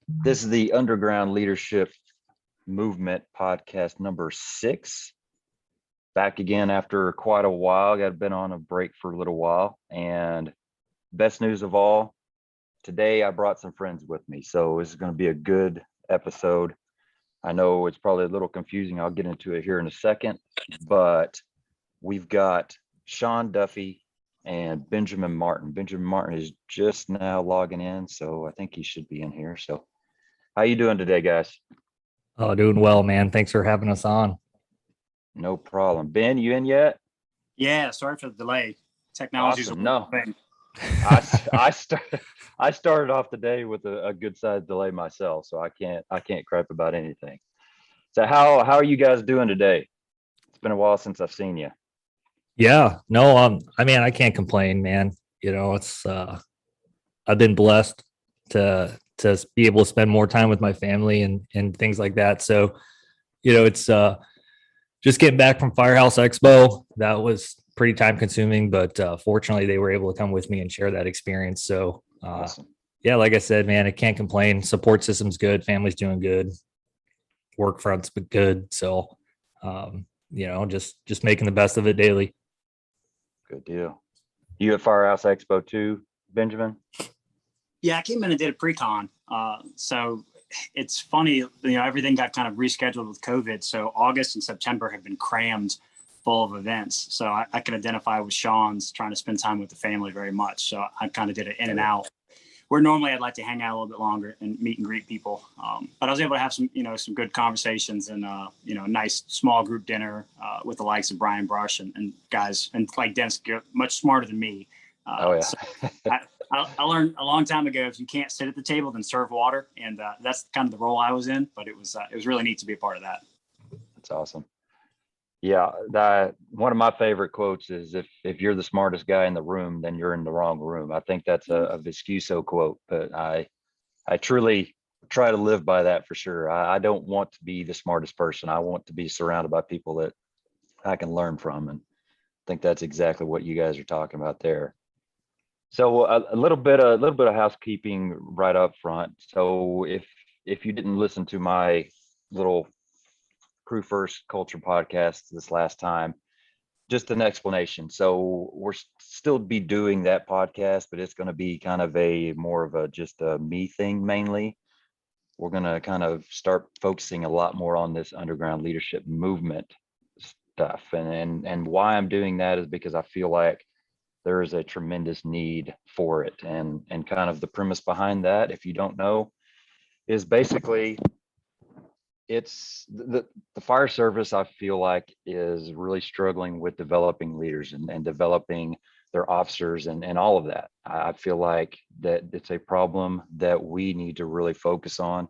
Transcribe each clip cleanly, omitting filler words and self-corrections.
This is the Underground Leadership Movement podcast number 6. Back again after quite a while. Got been on a break for a little while. And best news of all, today I brought some friends with me. So this is going to be a good episode. I know it's probably a little confusing. I'll get into it here in a second. But we've got Sean Duffy and Benjamin Martin. Benjamin Martin is just now logging in, so I think he should be in here. So how you doing today, guys? Oh, doing well, man. Thanks for having us on. No problem. Ben, you in yet? Yeah, sorry for the delay. Technology's Awesome. a No, thing. I started off the day with a good sized delay myself, so I can't gripe about anything. So how are you guys doing today? It's been a while since I've seen you. Yeah, no, I can't complain, man. It's I've been blessed to be able to spend more time with my family and things like that. So, it's just getting back from Firehouse Expo. That was pretty time consuming, but fortunately they were able to come with me and share that experience. So, Awesome. yeah, like I said, man, I can't complain. Support system's good, family's doing good, work front's been good. So, just making the best of it daily. Good deal. You at Firehouse Expo too, Benjamin? Yeah, I came in and did a pre-con. So it's funny, everything got kind of rescheduled with COVID. So August and September have been crammed full of events. So I can identify with Sean's trying to spend time with the family very much. So I kind of did it in and out. Where normally I'd like to hang out a little bit longer and meet and greet people. But I was able to have some good conversations and, a nice small group dinner with the likes of Brian Brush and guys, and like Dennis, much smarter than me. Oh, yeah. So I learned a long time ago, if you can't sit at the table, then serve water. And that's kind of the role I was in, but it was really neat to be a part of that. That's awesome. Yeah, that one of my favorite quotes is if you're the smartest guy in the room, then you're in the wrong room. I think that's a Viscuso quote, but I truly try to live by that for sure. I don't want to be the smartest person. I want to be surrounded by people that I can learn from, and I think that's exactly what you guys are talking about there. So a little bit of housekeeping right up front. So if you didn't listen to my little Crew First Culture podcast this last time, just an explanation. So we're still be doing that podcast, but it's going to be kind of a more of a just a me thing mainly. We're going to kind of start focusing a lot more on this underground leadership movement stuff. And why I'm doing that is because I feel like there is a tremendous need for it. And kind of the premise behind that, if you don't know, is basically it's the fire service, I feel like, is really struggling with developing leaders and developing their officers and all of that. I feel like that it's a problem that we need to really focus on.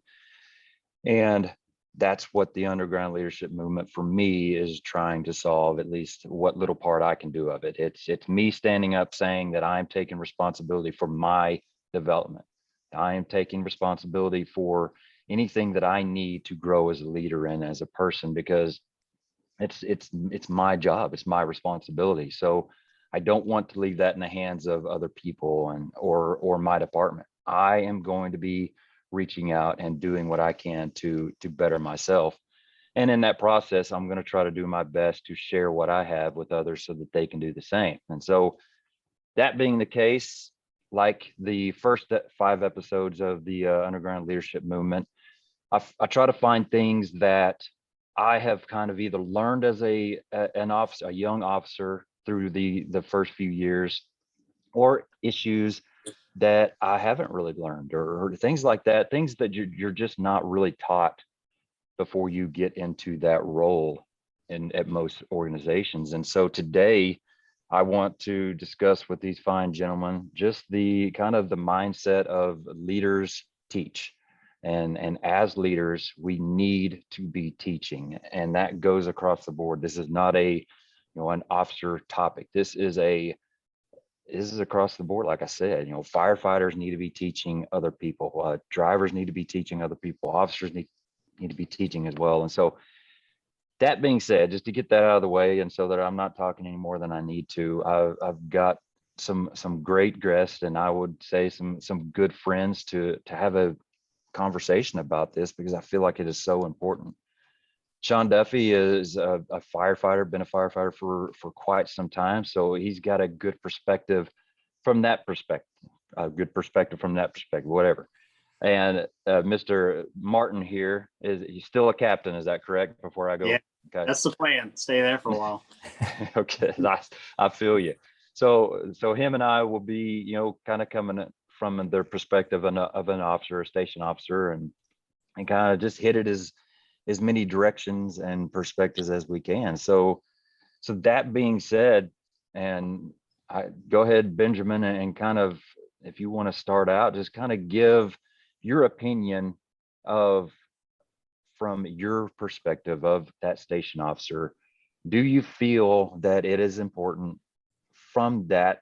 And that's what the underground leadership movement for me is trying to solve, at least what little part I can do of it. It's me standing up saying that I'm taking responsibility for my development. I am taking responsibility for anything that I need to grow as a leader and as a person, because it's my job, it's my responsibility. So I don't want to leave that in the hands of other people or my department. I am going to be reaching out and doing what I can to better myself. And in that process, I'm going to try to do my best to share what I have with others so that they can do the same. And so that being the case, like the first 5 episodes of the underground leadership movement, I try to find things that I have kind of either learned as an officer, a young officer, through the first few years, or issues that I haven't really learned, or things like that, things that you're just not really taught before you get into that role at most organizations. And so today I want to discuss with these fine gentlemen just the kind of the mindset of leaders teach. And as leaders, we need to be teaching, and that goes across the board. This is not an officer topic. This is across the board. Like I said, firefighters need to be teaching other people. Drivers need to be teaching other people. Officers need to be teaching as well. And so, that being said, just to get that out of the way, and so that I'm not talking any more than I need to, I've got some great guests, and I would say some good friends to have a conversation about this because I feel like it is so important. Sean Duffy is a firefighter, been a firefighter for quite some time. So he's got a good perspective from that perspective, whatever. And Mr. Martin here he's still a captain. Is that correct? Before I go, Yeah, okay. that's the plan. Stay there for a while. Okay, I feel you. So him and I will be, kind of coming from their perspective of an officer, a station officer, and kind of just hit it as many directions and perspectives as we can. So that being said, and I go ahead, Benjamin, and kind of, if you want to start out, just kind of give your opinion from your perspective of that station officer. Do you feel that it is important from that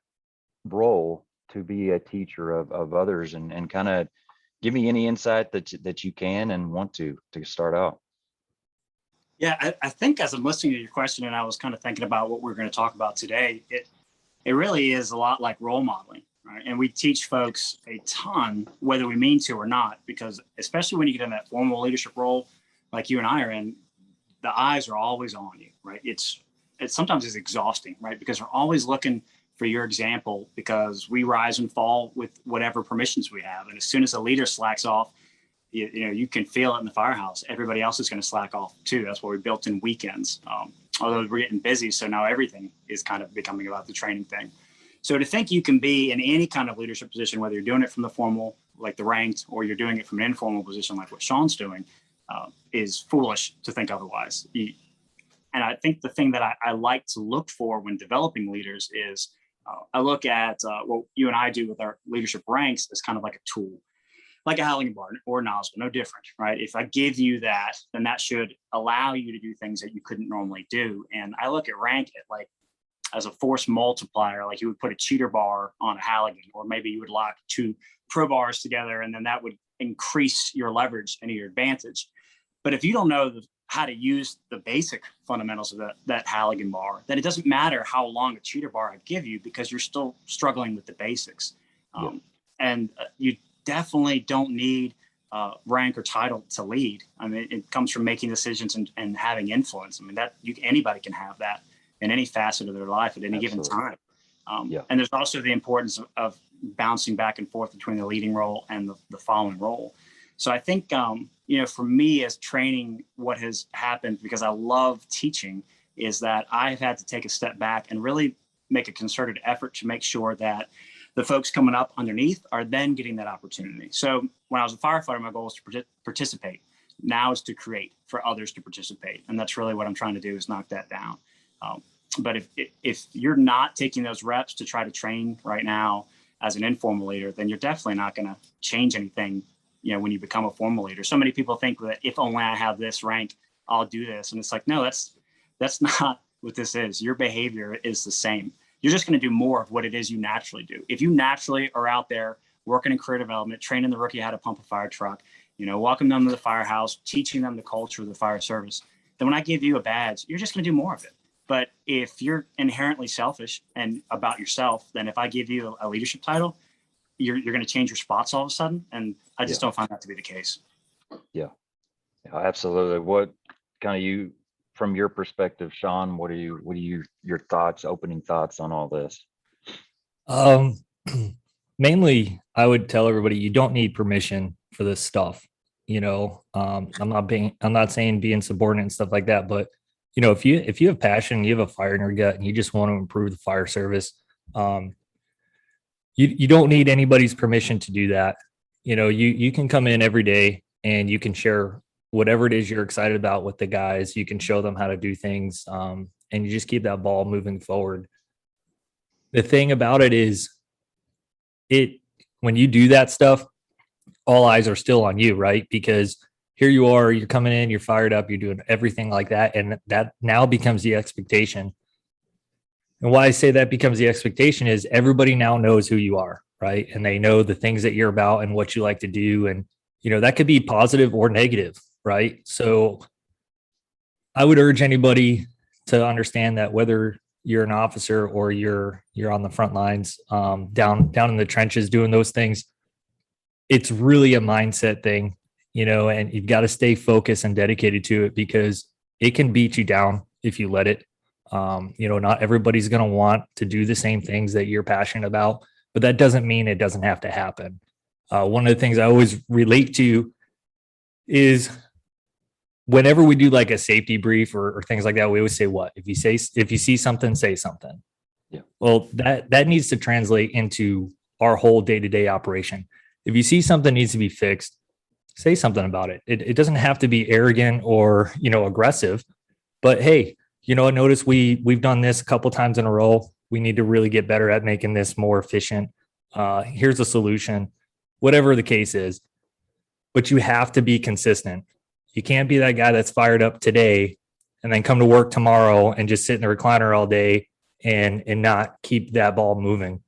role to be a teacher of others, and kind of give me any insight that you can and want to start out? Yeah, I think as I'm listening to your question and I was kind of thinking about what we're going to talk about today, it really is a lot like role modeling, right? And we teach folks a ton, whether we mean to or not, because especially when you get in that formal leadership role, like you and I are in, the eyes are always on you, right? It's sometimes it's exhausting, right? Because we're always looking for your example, because we rise and fall with whatever permissions we have. And as soon as a leader slacks off, you can feel it in the firehouse. Everybody else is going to slack off too. That's why we built in weekends. Although we're getting busy, so now everything is kind of becoming about the training thing. So to think you can be in any kind of leadership position, whether you're doing it from the formal, like the ranked, or you're doing it from an informal position, like what Sean's doing, is foolish to think otherwise. And I think the thing that I like to look for when developing leaders is I look at what you and I do with our leadership ranks as kind of like a tool, like a Halligan bar or a nozzle, no different, right? If I give you that, then that should allow you to do things that you couldn't normally do. And I look at rank it like as a force multiplier, like you would put a cheater bar on a Halligan, or maybe you would lock two pro bars together, and then that would increase your leverage and your advantage. But if you don't know how to use the basic fundamentals of that Halligan bar, then it doesn't matter how long a cheater bar I give you, because you're still struggling with the basics. And you definitely don't need rank or title to lead. I mean, it comes from making decisions and having influence. I mean, anybody can have that in any facet of their life at any given time. And there's also the importance of bouncing back and forth between the leading role and the following role. So I think, for me as training, what has happened, because I love teaching, is that I've had to take a step back and really make a concerted effort to make sure that the folks coming up underneath are then getting that opportunity. So when I was a firefighter, my goal was to participate. Now is to create for others to participate. And that's really what I'm trying to do, is knock that down. But if you're not taking those reps to try to train right now as an informal leader, then you're definitely not going to change anything, when you become a formal leader. So many people think that if only I have this rank, I'll do this. And it's like, no, that's not what this is. Your behavior is the same. You're just going to do more of what it is you naturally do. If you naturally are out there working in career development, training the rookie how to pump a fire truck, welcome them to the firehouse, teaching them the culture of the fire service, then when I give you a badge, you're just going to do more of it. But if you're inherently selfish and about yourself, then if I give you a leadership title, you're going to change your spots all of a sudden. And I just don't find that to be the case. Yeah, absolutely. What kind of from your perspective, Sean, what are your thoughts, opening thoughts on all this? Mainly I would tell everybody, you don't need permission for this stuff. I'm not saying being subordinate and stuff like that, but if you have passion, you have a fire in your gut, and you just want to improve the fire service, you don't need anybody's permission to do that. You can come in every day and you can share whatever it is you're excited about with the guys. You can show them how to do things, and you just keep that ball moving forward. The thing about it is, when you do that stuff, all eyes are still on you, right? Because here you are, you're coming in, you're fired up, you're doing everything like that. And that now becomes the expectation. And why I say that becomes the expectation is everybody now knows who you are, right? And they know the things that you're about and what you like to do. And, that could be positive or negative, right? So I would urge anybody to understand that whether you're an officer or you're on the front lines, down in the trenches doing those things, it's really a mindset thing. and you've got to stay focused and dedicated to it because it can beat you down if you let it. Not everybody's going to want to do the same things that you're passionate about, but that doesn't mean it doesn't have to happen. One of the things I always relate to is whenever we do like a safety brief or things like that, we always say, what if you see something, say something. Yeah. Well, that needs to translate into our whole day-to-day operation. If you see something needs to be fixed, say something about it. It doesn't have to be arrogant or, aggressive, but hey, I noticed we've done this a couple times in a row. We need to really get better at making this more efficient. Here's a solution, whatever the case is, but you have to be consistent. You can't be that guy that's fired up today and then come to work tomorrow and just sit in the recliner all day and not keep that ball moving.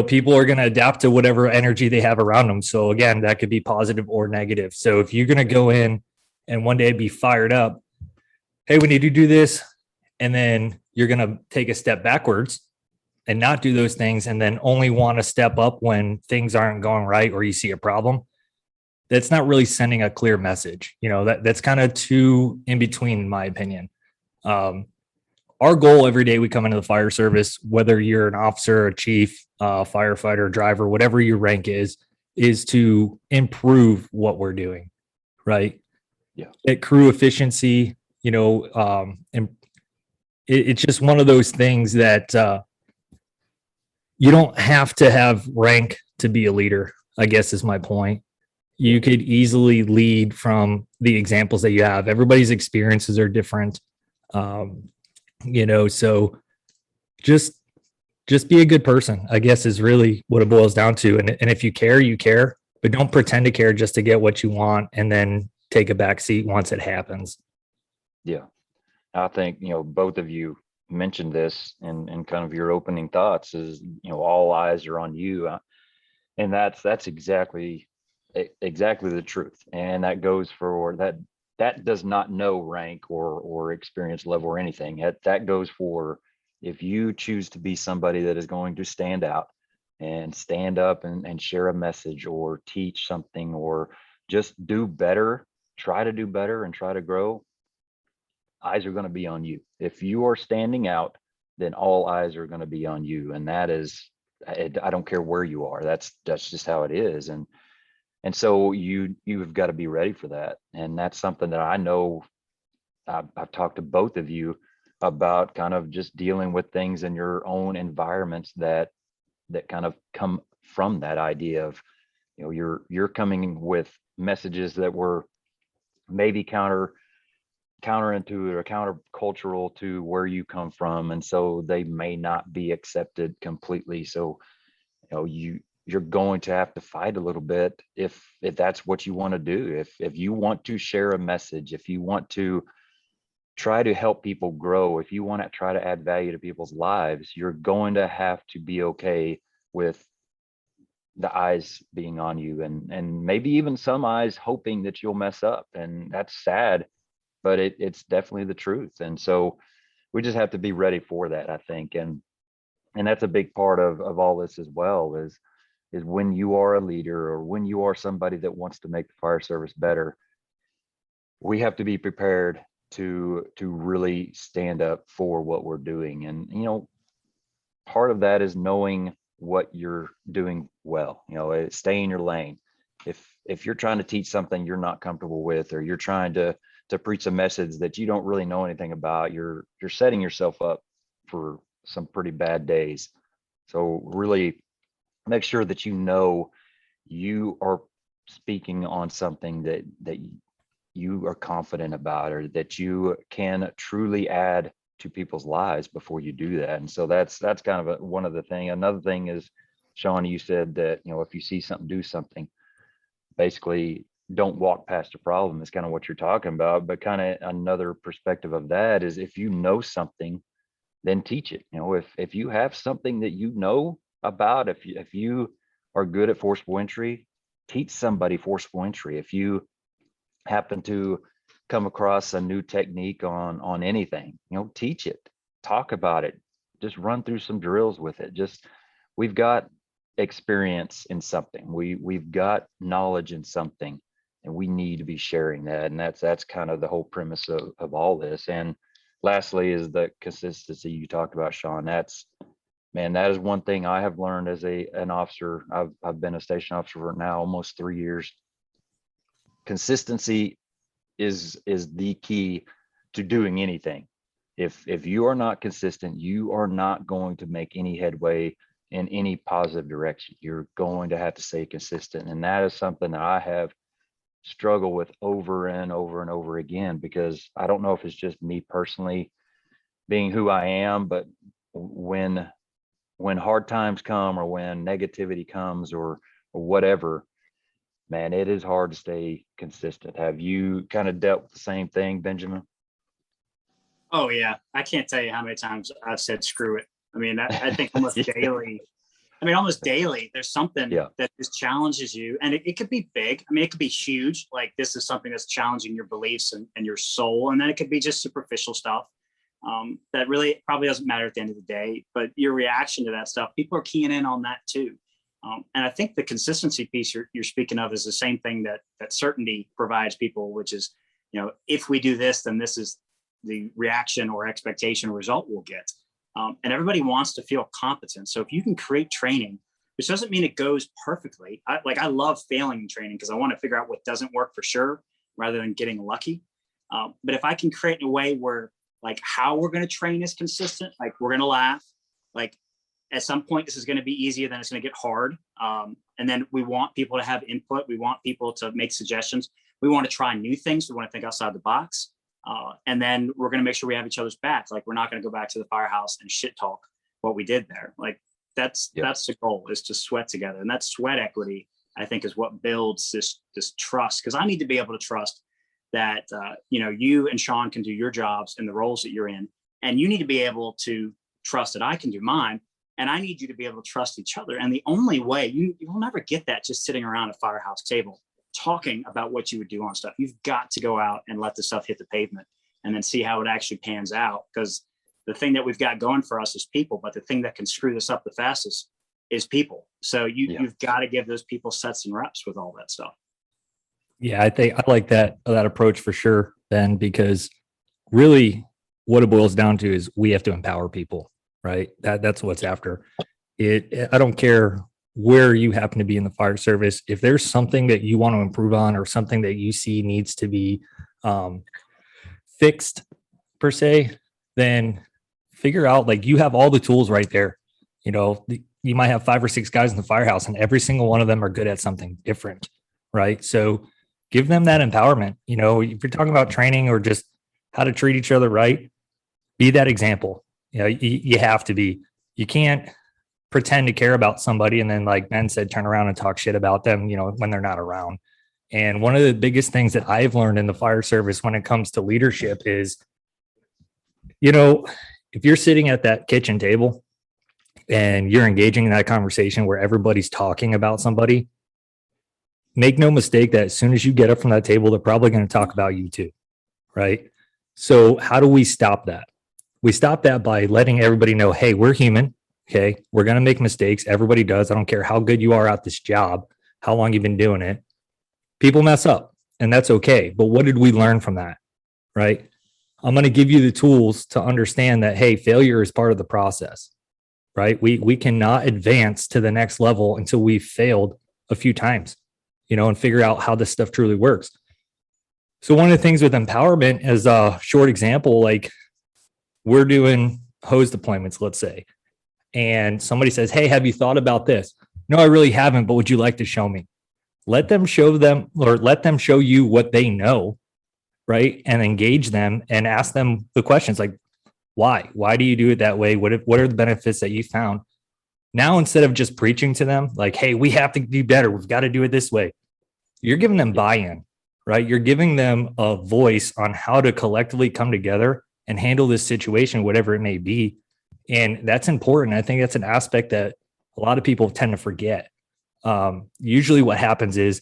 People are going to adapt to whatever energy they have around them. So again, that could be positive or negative. So if you're going to go in and one day be fired up, hey, we need to do this, and then you're going to take a step backwards and not do those things, and then only want to step up when things aren't going right or you see a problem, that's not really sending a clear message. That's kind of too in between, in my opinion. Our goal every day we come into the fire service, whether you're an officer, a chief, firefighter, driver, whatever your rank is to improve what we're doing, right? Yeah. At crew efficiency, and it's just one of those things that you don't have to have rank to be a leader, I guess is my point. You could easily lead from the examples that you have. Everybody's experiences are different. So just be a good person, I guess, is really what it boils down to. And if you care, you care, but don't pretend to care just to get what you want and then take a back seat once it happens. Yeah. I think, both of you mentioned this in kind of your opening thoughts is, all eyes are on you. And that's exactly the truth. And that goes for that does not know rank or experience level or anything. That goes for if you choose to be somebody that is going to stand out and stand up and share a message or teach something or just do better, try to do better and try to grow, eyes are going to be on you. If you are standing out, then all eyes are going to be on you. And that is, I don't care where you are. That's just how it is. And so you've got to be ready for that. And that's something that I know I've talked to both of you about, kind of just dealing with things in your own environments that kind of come from that idea of, you're coming with messages that were maybe counterintuitive or countercultural to where you come from. And so they may not be accepted completely. So, you're going to have to fight a little bit if that's what you want to do. If you want to share a message, if you want to try to help people grow, if you want to try to add value to people's lives, you're going to have to be okay with the eyes being on you and maybe even some eyes hoping that you'll mess up. And that's sad, but it's definitely the truth. And so we just have to be ready for that, I think. And that's a big part of all this as well, is when you are a leader or when you are somebody that wants to make the fire service better, we have to be prepared to really stand up for what we're doing. And, part of that is knowing what you're doing well, stay in your lane. If you're trying to teach something you're not comfortable with, or you're trying to preach a message that you don't really know anything about, you're setting yourself up for some pretty bad days. So really make sure that you are speaking on something that you are confident about, or that you can truly add to people's lives before you do that. And so that's kind of one of the thing. Another thing is, Sean, you said that, if you see something, do something. Basically, don't walk past a problem is kind of what you're talking about. But kind of another perspective of that is, if you know something, then teach it. If you have something that you know about, if you are good at forcible entry, teach somebody forcible entry. If you happen to come across a new technique on anything, teach it, talk about it, just run through some drills with it. We've got experience in something. We've got knowledge in something, and we need to be sharing that. And that's kind of the whole premise of all this. And lastly is the consistency you talked about, Sean. That is one thing I have learned as an officer. I've been a station officer for now almost 3 years. Consistency is the key to doing anything. If you are not consistent, you are not going to make any headway in any positive direction. You're going to have to stay consistent. And that is something that I have struggled with over and over and over again, because I don't know if it's just me personally being who I am, but when hard times come, or when negativity comes, or whatever, man, it is hard to stay consistent. Have you kind of dealt with the same thing, Benjamin? Oh yeah, I can't tell you how many times I've said screw it. I mean, I think almost Yeah. daily. I mean, almost daily, there's something that just challenges you, and it could be big. I mean, it could be huge. Like, this is something that's challenging your beliefs and your soul, and then it could be just superficial stuff that really probably doesn't matter at the end of the day. But your reaction to that stuff, people are keying in on that too. And I think the consistency piece you're speaking of is the same thing that certainty provides people, which is, if we do this, then this is the reaction or expectation or result we'll get. And everybody wants to feel competent. So if you can create training, which doesn't mean it goes perfectly. I love failing in training because I want to figure out what doesn't work for sure, rather than getting lucky. But if I can create in a way where, like, how we're going to train is consistent, like, we're going to laugh, like, at some point this is going to be easier, then it's going to get hard. And then we want people to have input. We want people to make suggestions. We want to try new things. We want to think outside the box. And then we're going to make sure we have each other's backs. Like, we're not going to go back to the firehouse and shit talk what we did there. Like, that's the goal, is to sweat together. And that sweat equity, I think, is what builds this trust. Because I need to be able to trust that, you and Sean can do your jobs in the roles that you're in. And you need to be able to trust that I can do mine. And I need you to be able to trust each other. And the only way you will never get that just sitting around a firehouse table talking about what you would do on stuff. You've got to go out and let the stuff hit the pavement and then see how it actually pans out. Because the thing that we've got going for us is people, but the thing that can screw this up the fastest is people. So you've got to give those people sets and reps with all that stuff. Yeah, I think I like that approach for sure, Ben, because really what it boils down to is we have to empower people, right? That's what's after it. I don't care where you happen to be in the fire service. If there's something that you want to improve on, or something that you see needs to be fixed per se, then figure out, like, you have all the tools right there. You might have 5 or 6 guys in the firehouse, and every single one of them are good at something different, right? So give them that empowerment. If you're talking about training or just how to treat each other right, be that example. You have to be. You can't pretend to care about somebody and then, like Ben said, turn around and talk shit about them, when they're not around. And one of the biggest things that I've learned in the fire service when it comes to leadership is, if you're sitting at that kitchen table and you're engaging in that conversation where everybody's talking about somebody, make no mistake that as soon as you get up from that table, they're probably going to talk about you too, right? So how do we stop that? We stop that by letting everybody know, hey, we're human. Okay. We're going to make mistakes. Everybody does. I don't care how good you are at this job, how long you've been doing it. People mess up, and that's okay. But what did we learn from that? Right? I'm going to give you the tools to understand that, hey, failure is part of the process, right? We cannot advance to the next level until we've failed a few times, and figure out how this stuff truly works. So one of the things with empowerment, as a short example, like, we're doing hose deployments, let's say, and somebody says, hey, have you thought about this? No, I really haven't, but would you like to show me? Let them show them, or let them show you what they know, right? And engage them and ask them the questions like, why? Why do you do it that way? What are the benefits that you found? Now, instead of just preaching to them like, hey, we have to do better, we've got to do it this way, you're giving them buy-in, right? You're giving them a voice on how to collectively come together and handle this situation, whatever it may be. And that's important. I think that's an aspect that a lot of people tend to forget. Usually what happens is,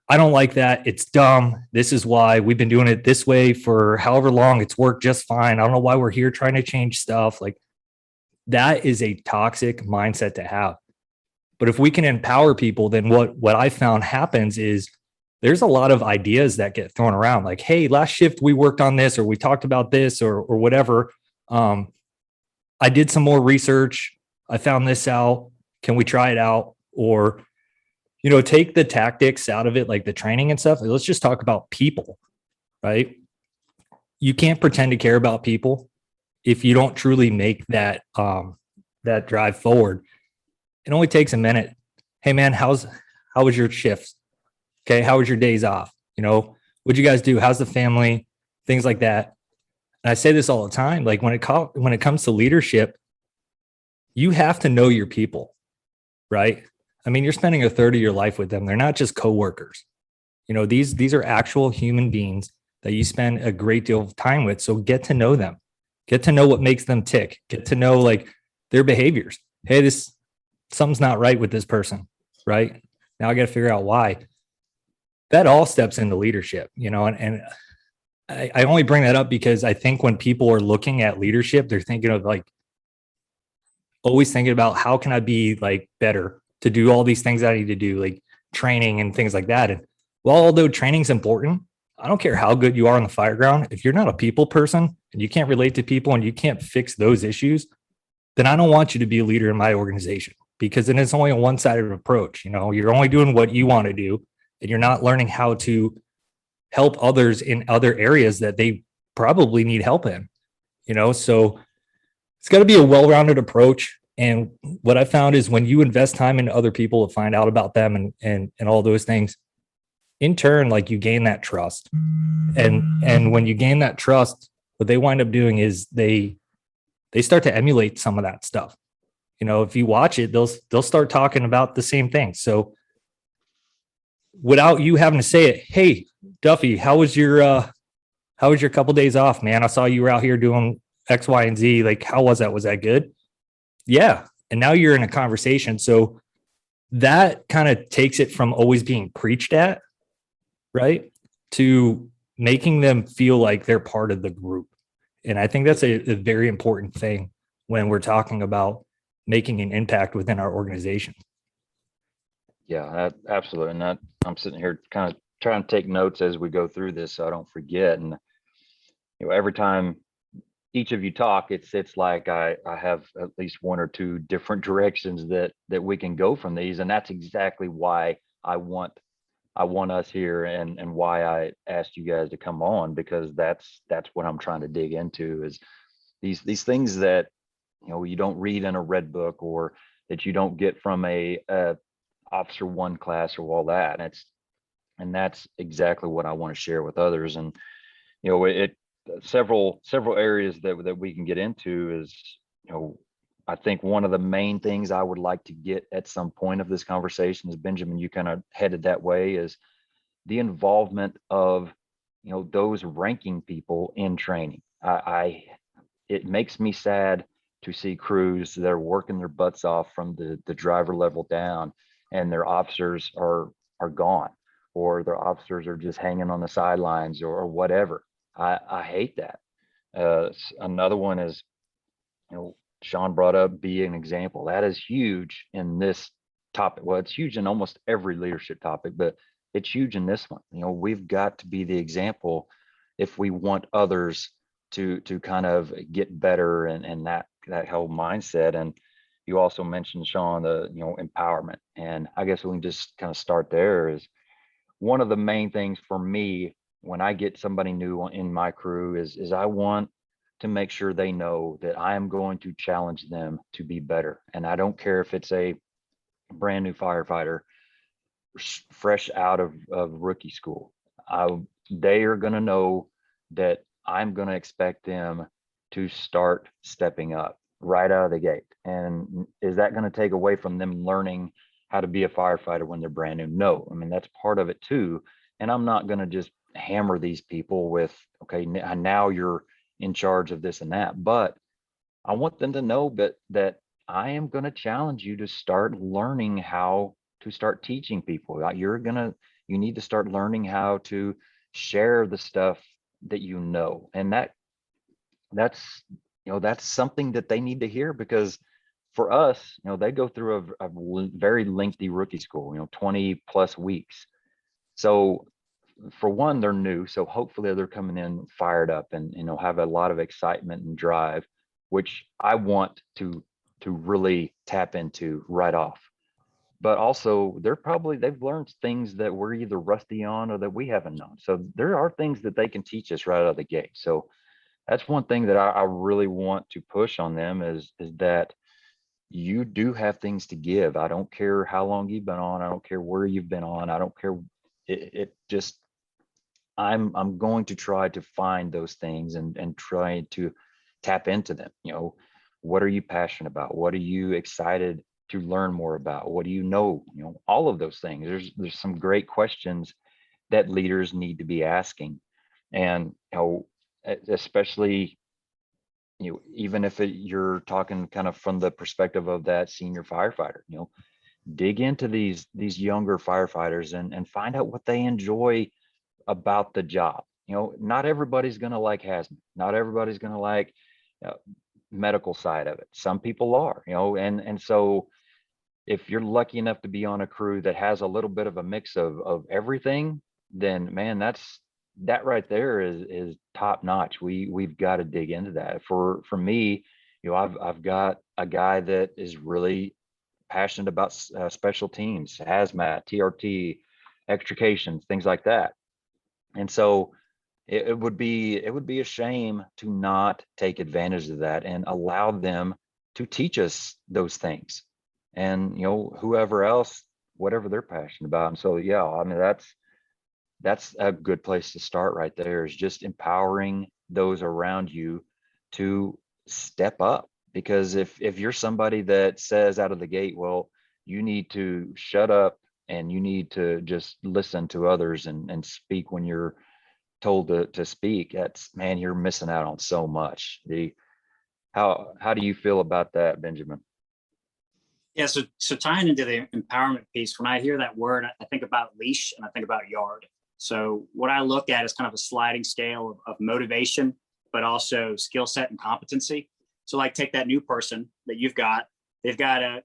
I don't like that. It's dumb. This is why we've been doing it this way for however long. It's worked just fine. I don't know why we're here trying to change stuff. Like, that is a toxic mindset to have. But if we can empower people, then what I found happens is there's a lot of ideas that get thrown around, like, hey, last shift we worked on this, or we talked about this, or whatever. I did some more research. I found this out. Can we try it out? Or, take the tactics out of it, like the training and stuff. Let's just talk about people, right? You can't pretend to care about people if you don't truly make that drive forward. It only takes a minute. Hey man, how was your shifts? Okay, how was your days off? What'd you guys do? How's the family? Things like that. And I say this all the time. Like when it comes to leadership, you have to know your people, right? I mean, you're spending a third of your life with them. They're not just coworkers. These are actual human beings that you spend a great deal of time with. So get to know them. Get to know what makes them tick. Get to know like their behaviors. Hey, something's not right with this person, right? Now I got to figure out why. That all steps into leadership, and I only bring that up because I think when people are looking at leadership, they're thinking of like always thinking about how can I be like better to do all these things that I need to do, like training and things like that. And while although training's important, I don't care how good you are on the fire ground. If you're not a people person and you can't relate to people and you can't fix those issues, then I don't want you to be a leader in my organization, because then it's only a one-sided approach. You're only doing what you want to do, and you're not learning how to help others in other areas that they probably need help in. So it's got to be a well-rounded approach. And what I found is when you invest time into other people to find out about them and all those things, in turn, like you gain that trust. And when you gain that trust, what they wind up doing is they start to emulate some of that stuff. If you watch it, they'll start talking about the same thing. So without you having to say it, hey, Duffy, how was your couple days off, man? I saw you were out here doing X, Y, and Z. Like, how was that? Was that good? Yeah. And now you're in a conversation. So that kind of takes it from always being preached at, right, to making them feel like they're part of the group. And I think that's a very important thing when we're talking about making an impact within our organization. Yeah, absolutely. And I'm sitting here kind of trying to take notes as we go through this so I don't forget. And every time each of you talk, it's like I have at least one or two different directions that we can go from these. And that's exactly why I want us here and why I asked you guys to come on, because that's what I'm trying to dig into is these things that you don't read in a red book, or that you don't get from a officer one class or all that. And that's exactly what I want to share with others. And it several areas that we can get into is I think one of the main things I would like to get at some point of this conversation is, Benjamin, you kind of headed that way, is the involvement of those ranking people in training. It makes me sad to see crews that are working their butts off from the driver level down, and their officers are gone, or their officers are just hanging on the sidelines or whatever. I hate that. Another one is, Sean brought up be an example. That is huge in this topic. Well, it's huge in almost every leadership topic, but it's huge in this one. We've got to be the example if we want others to kind of get better, and that whole mindset. And you also mentioned, Sean, the empowerment. And I guess we can just kind of start there. Is one of the main things for me when I get somebody new in my crew is I want to make sure they know that I am going to challenge them to be better. And I don't care if it's a brand new firefighter fresh out of rookie school. They are going to know that I'm going to expect them to start stepping up right out of the gate. And is that going to take away from them learning how to be a firefighter when they're brand new? No. I mean, that's part of it too. And I'm not going to just hammer these people with, okay, now you're in charge of this and that. But I want them to know that I am going to challenge you to start learning how to start teaching people. You need to start learning how to share the stuff that and that's something that they need to hear, because for us, they go through a very lengthy rookie school, 20 plus weeks. So for one, they're new. So hopefully they're coming in fired up and, have a lot of excitement and drive, which I want to really tap into right off. But also they've learned things that we're either rusty on or that we haven't known. So there are things that they can teach us right out of the gate. So that's one thing that I really want to push on them is that you do have things to give. I don't care how long you've been on. I don't care where you've been on. I don't care. It just, I'm going to try to find those things and try to tap into them. What are you passionate about? What are you excited to learn more about? What do you know? All of those things. There's some great questions that leaders need to be asking. And, especially, even if you're talking kind of from the perspective of that senior firefighter, dig into these younger firefighters and find out what they enjoy about the job. Not everybody's going to like hazmat. Not everybody's going to like medical side of it. Some people are, and so if you're lucky enough to be on a crew that has a little bit of a mix of everything, then man, that right there is top notch. We've got to dig into that. For me, I've got a guy that is really passionate about special teams, hazmat, TRT, extrications, things like that. And so it would be a shame to not take advantage of that and allow them to teach us those things. And whoever else, whatever they're passionate about. And so yeah, I mean that's a good place to start right there, is just empowering those around you to step up. Because if you're somebody that says out of the gate, well, you need to shut up and you need to just listen to others and speak when you're told to speak, man, you're missing out on so much. How do you feel about that, Benjamin? Yeah, so tying into the empowerment piece, when I hear that word, I think about leash and I think about yard. So what I look at is kind of a sliding scale of motivation, but also skill set and competency. So like take that new person that you've got, they've got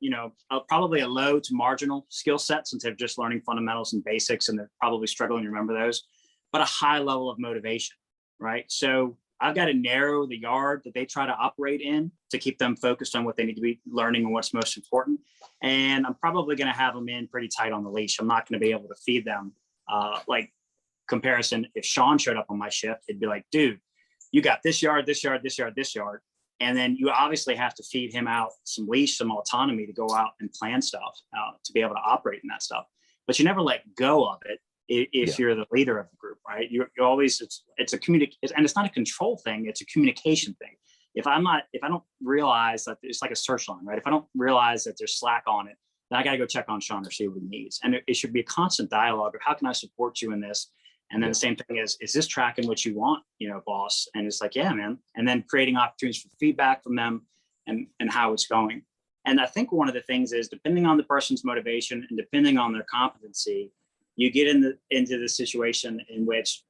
probably a low to marginal skill set since they're just learning fundamentals and basics and they're probably struggling to remember those, but a high level of motivation, right? So I've got to narrow the yard that they try to operate in to keep them focused on what they need to be learning and what's most important. And I'm probably going to have them in pretty tight on the leash. I'm not going to be able to feed them. Like comparison, if Sean showed up on my shift, it'd be like, dude, you got this yard, this yard, this yard, this yard. And then you obviously have to feed him out some leash, some autonomy to go out and plan stuff to be able to operate in that stuff. But you never let go of it if you're the leader of the group, right? You're always, it's a and it's not a control thing, it's a communication thing. If I don't realize that it's like a search line, right? If I don't realize that there's slack on it, then I got to go check on Sean or see what he needs. And it should be a constant dialogue of how can I support you in this? And then the same thing is this tracking what you want, boss? And it's like, yeah, man. And then creating opportunities for feedback from them and how it's going. And I think one of the things is depending on the person's motivation and depending on their competency, you get into the situation in which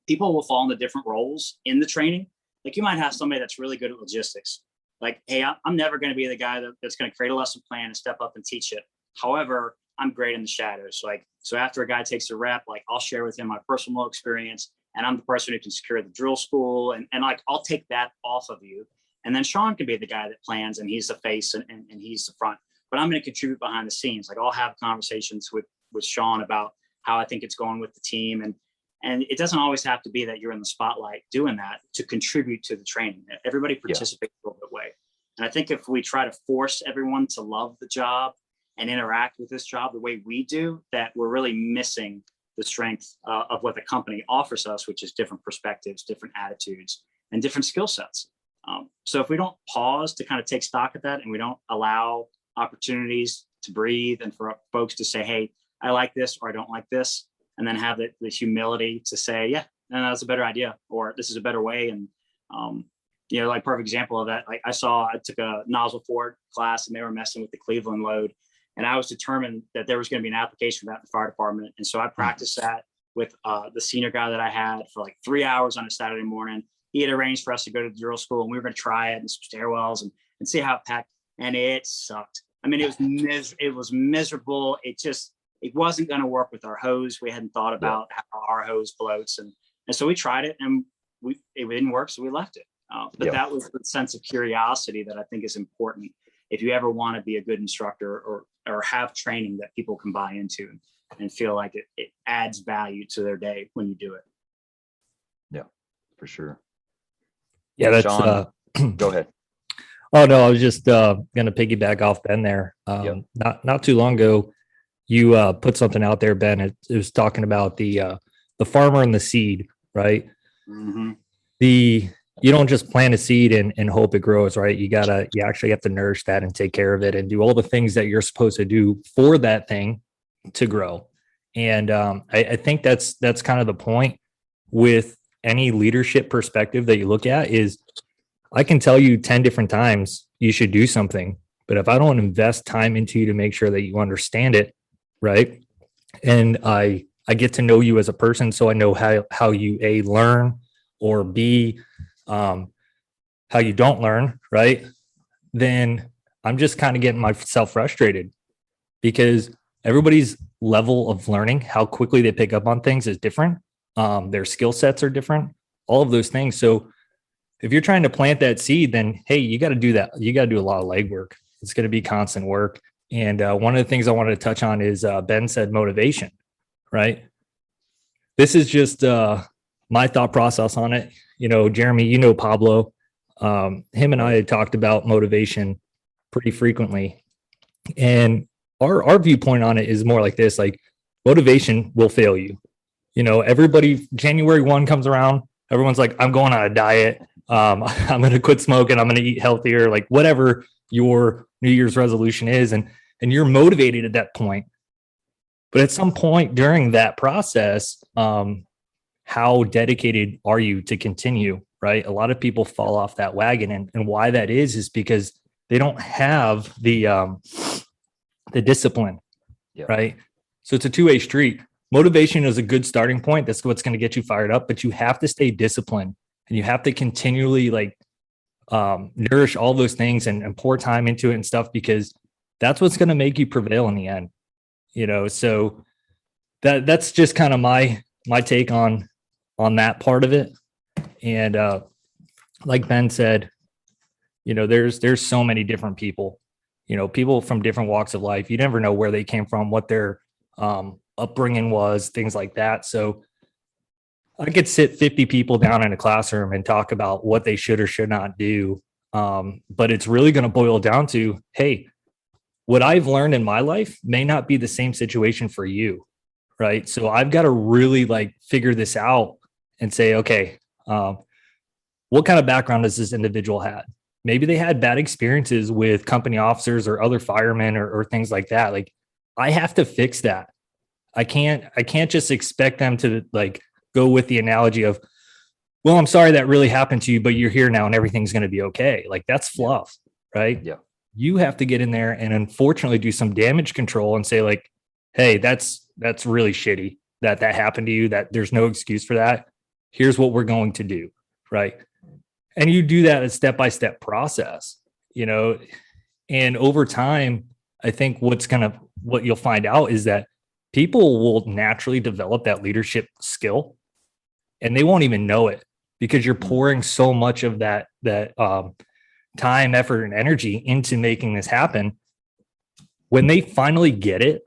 people will fall into different roles in the training. Like you might have somebody that's really good at logistics. Like, hey, I'm never going to be the guy that's going to create a lesson plan and step up and teach it. However, I'm great in the shadows. So after a guy takes a rep, like I'll share with him my personal experience and I'm the person who can secure the drill school. And like, I'll take that off of you. And then Sean can be the guy that plans and he's the face and he's the front, but I'm going to contribute behind the scenes. Like I'll have conversations with Sean about how I think it's going with the team. And it doesn't always have to be that you're in the spotlight doing that to contribute to the training. Everybody participates a little bit way. And I think if we try to force everyone to love the job and interact with this job the way we do, that we're really missing the strength of what the company offers us, which is different perspectives, different attitudes, and different skill sets. So if we don't pause to kind of take stock of that and we don't allow opportunities to breathe and for folks to say, hey, I like this or I don't like this, and then have the humility to say, yeah, no, that's a better idea, or this is a better way. And, like perfect example of that, like I took a nozzle forward class and they were messing with the Cleveland load. And I was determined that there was going to be an application for that in the fire department. And so I practiced that with the senior guy that I had for like 3 hours on a Saturday morning. He had arranged for us to go to the drill school and we were going to try it in some stairwells and see how it and it sucked. I mean, it was miserable. It wasn't going to work with our hose. We hadn't thought about how our hose floats, and so we tried it, and it didn't work, so we left it. But that was the sense of curiosity that I think is important if you ever want to be a good instructor or have training that people can buy into and feel like it adds value to their day when you do it. Yeah, for sure. Yeah, that's Sean, go ahead. Oh no, I was just going to piggyback off Ben there. Not too long ago, you put something out there, Ben. It was talking about the farmer and the seed, right? Mm-hmm. You don't just plant a seed and hope it grows, right? You actually have to nourish that and take care of it and do all the things that you're supposed to do for that thing to grow. And I think that's kind of the point with any leadership perspective that you look at is I can tell you 10 different times you should do something, but if I don't invest time into you to make sure that you understand it, right? And I get to know you as a person, so I know how you A, learn, or B, how you don't learn, right? Then I'm just kind of getting myself frustrated because everybody's level of learning, how quickly they pick up on things is different. Their skill sets are different, all of those things. So if you're trying to plant that seed, then, hey, you got to do that. You got to do a lot of legwork. It's going to be constant work. And one of the things I wanted to touch on is Ben said motivation, right? This is just my thought process on it. You know, Jeremy, you know Pablo. Him and I had talked about motivation pretty frequently. And our viewpoint on it is more like this, like motivation will fail you. You know, everybody, January 1 comes around, everyone's like, I'm going on a diet. I'm going to quit smoking. I'm going to eat healthier, like whatever your New Year's resolution is. And you're motivated at that point. But at some point during that process, how dedicated are you to continue, right? A lot of people fall off that wagon. And why that is because they don't have the discipline, right? So it's a two-way street. Motivation is a good starting point. That's what's going to get you fired up, but you have to stay disciplined and you have to continually nourish all those things and pour time into it and stuff, because that's what's going to make you prevail in the end, you know? So that's just kind of my take on that part of it. And like Ben said, you know, there's so many different people, you know, people from different walks of life. You never know where they came from, what their upbringing was, things like that. So I could sit 50 people down in a classroom and talk about what they should or should not do. But it's really going to boil down to, hey, what I've learned in my life may not be the same situation for you, right? So I've got to really figure this out and say, okay, what kind of background does this individual had? Maybe they had bad experiences with company officers or other firemen or things like that. Like, I have to fix that. I can't just expect them to go with the analogy of, well, I'm sorry that really happened to you, but you're here now and everything's going to be okay. Like, that's fluff, right? Yeah. You have to get in there and unfortunately do some damage control and say hey, that's really shitty that happened to you, that there's no excuse for that. Here's what we're going to do. Right. And you do that a step-by-step process, you know, and over time, I think what you'll find out is that people will naturally develop that leadership skill and they won't even know it because you're pouring so much of that time, effort, and energy into making this happen. When they finally get it,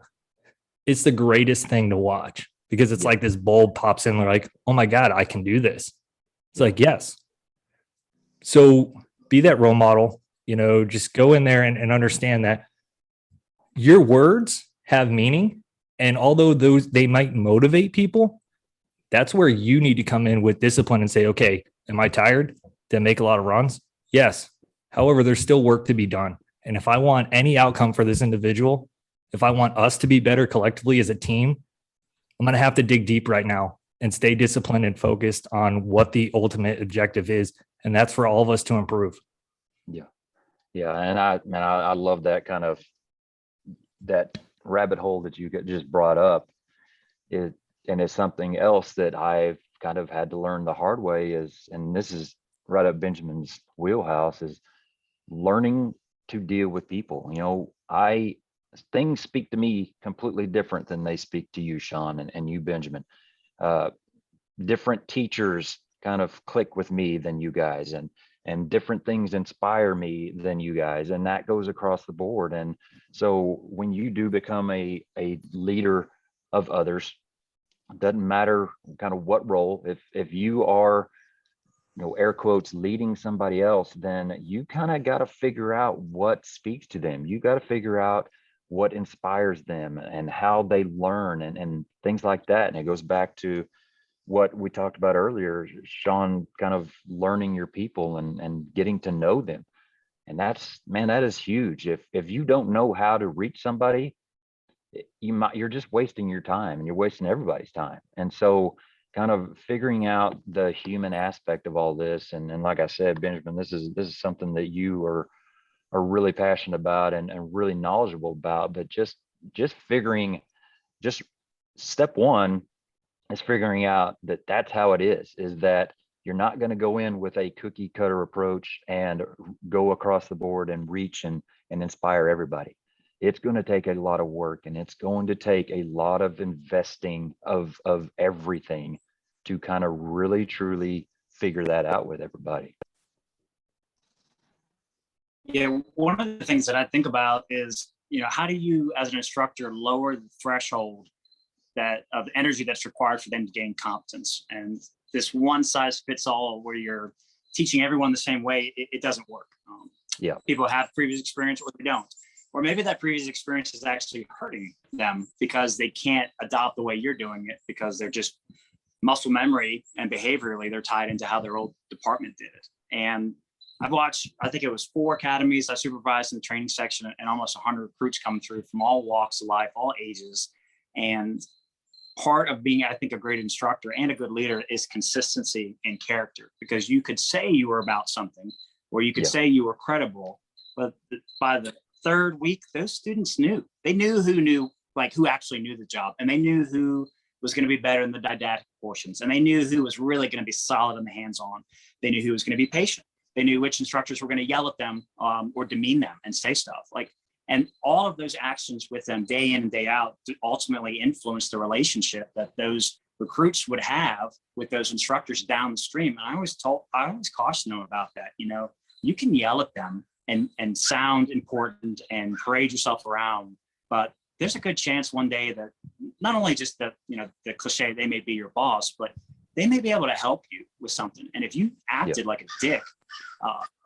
it's the greatest thing to watch because it's like this bulb pops in. They're like, oh my God, I can do this. It's like, yes. So be that role model, you know, just go in there and understand that your words have meaning. And although they might motivate people, that's where you need to come in with discipline and say, okay, am I tired? Did I make a lot of runs? Yes. However, there's still work to be done. And if I want any outcome for this individual, if I want us to be better collectively as a team, I'm going to have to dig deep right now and stay disciplined and focused on what the ultimate objective is. And that's for all of us to improve. Yeah. Yeah. And I love that kind of that rabbit hole that you just brought up. And it's something else that I've kind of had to learn the hard way and this is right up Benjamin's wheelhouse, is learning to deal with people. Things speak to me completely different than they speak to you, Sean, and you, Benjamin. Uh, Different teachers kind of click with me than you guys, and different things inspire me than you guys, and that goes across the board. And so when you do become a leader of others, it doesn't matter kind of what role, if you are, air quotes, leading somebody else, then you kind of got to figure out what speaks to them. You got to figure out what inspires them and how they learn, and things like that. And it goes back to what we talked about earlier, Sean, kind of learning your people and getting to know them. And that's, man, that is huge. If you don't know how to reach somebody, you're just wasting your time, and you're wasting everybody's time. And so kind of figuring out the human aspect of all this. And like I said, Benjamin, this is something that you are really passionate about and really knowledgeable about. But just figuring, just step one is figuring out that that's how it is that you're not going to go in with a cookie cutter approach and go across the board and reach and inspire everybody. It's going to take a lot of work, and it's going to take a lot of investing of everything to kind of really truly figure that out with everybody. Yeah, one of the things that I think about is, how do you, as an instructor, lower the threshold that of energy that's required for them to gain competence? And this one size fits all, where you're teaching everyone the same way, it doesn't work. Yeah, people have previous experience or they don't, or maybe that previous experience is actually hurting them because they can't adopt the way you're doing it, because they're just muscle memory and behaviorally they're tied into how their old department did it. And I've watched, I think it was 4 academies I supervised in the training section, and almost 100 recruits come through from all walks of life, all ages. And part of being, I think, a great instructor and a good leader is consistency in character, because you could say you were about something, or you could say you were credible, but by the 3rd week, those students knew. They knew who actually knew the job, and they knew who was going to be better in the didactic portions, and they knew who was really going to be solid in the hands-on. They knew who was going to be patient. They knew which instructors were going to yell at them or demean them and say stuff and all of those actions with them day in and day out ultimately influence the relationship that those recruits would have with those instructors down the stream. And I always caution them about that. You can yell at them and sound important and parade yourself around, but there's a good chance one day that not only just the cliche, they may be your boss, but they may be able to help you with something. And if you acted like a dick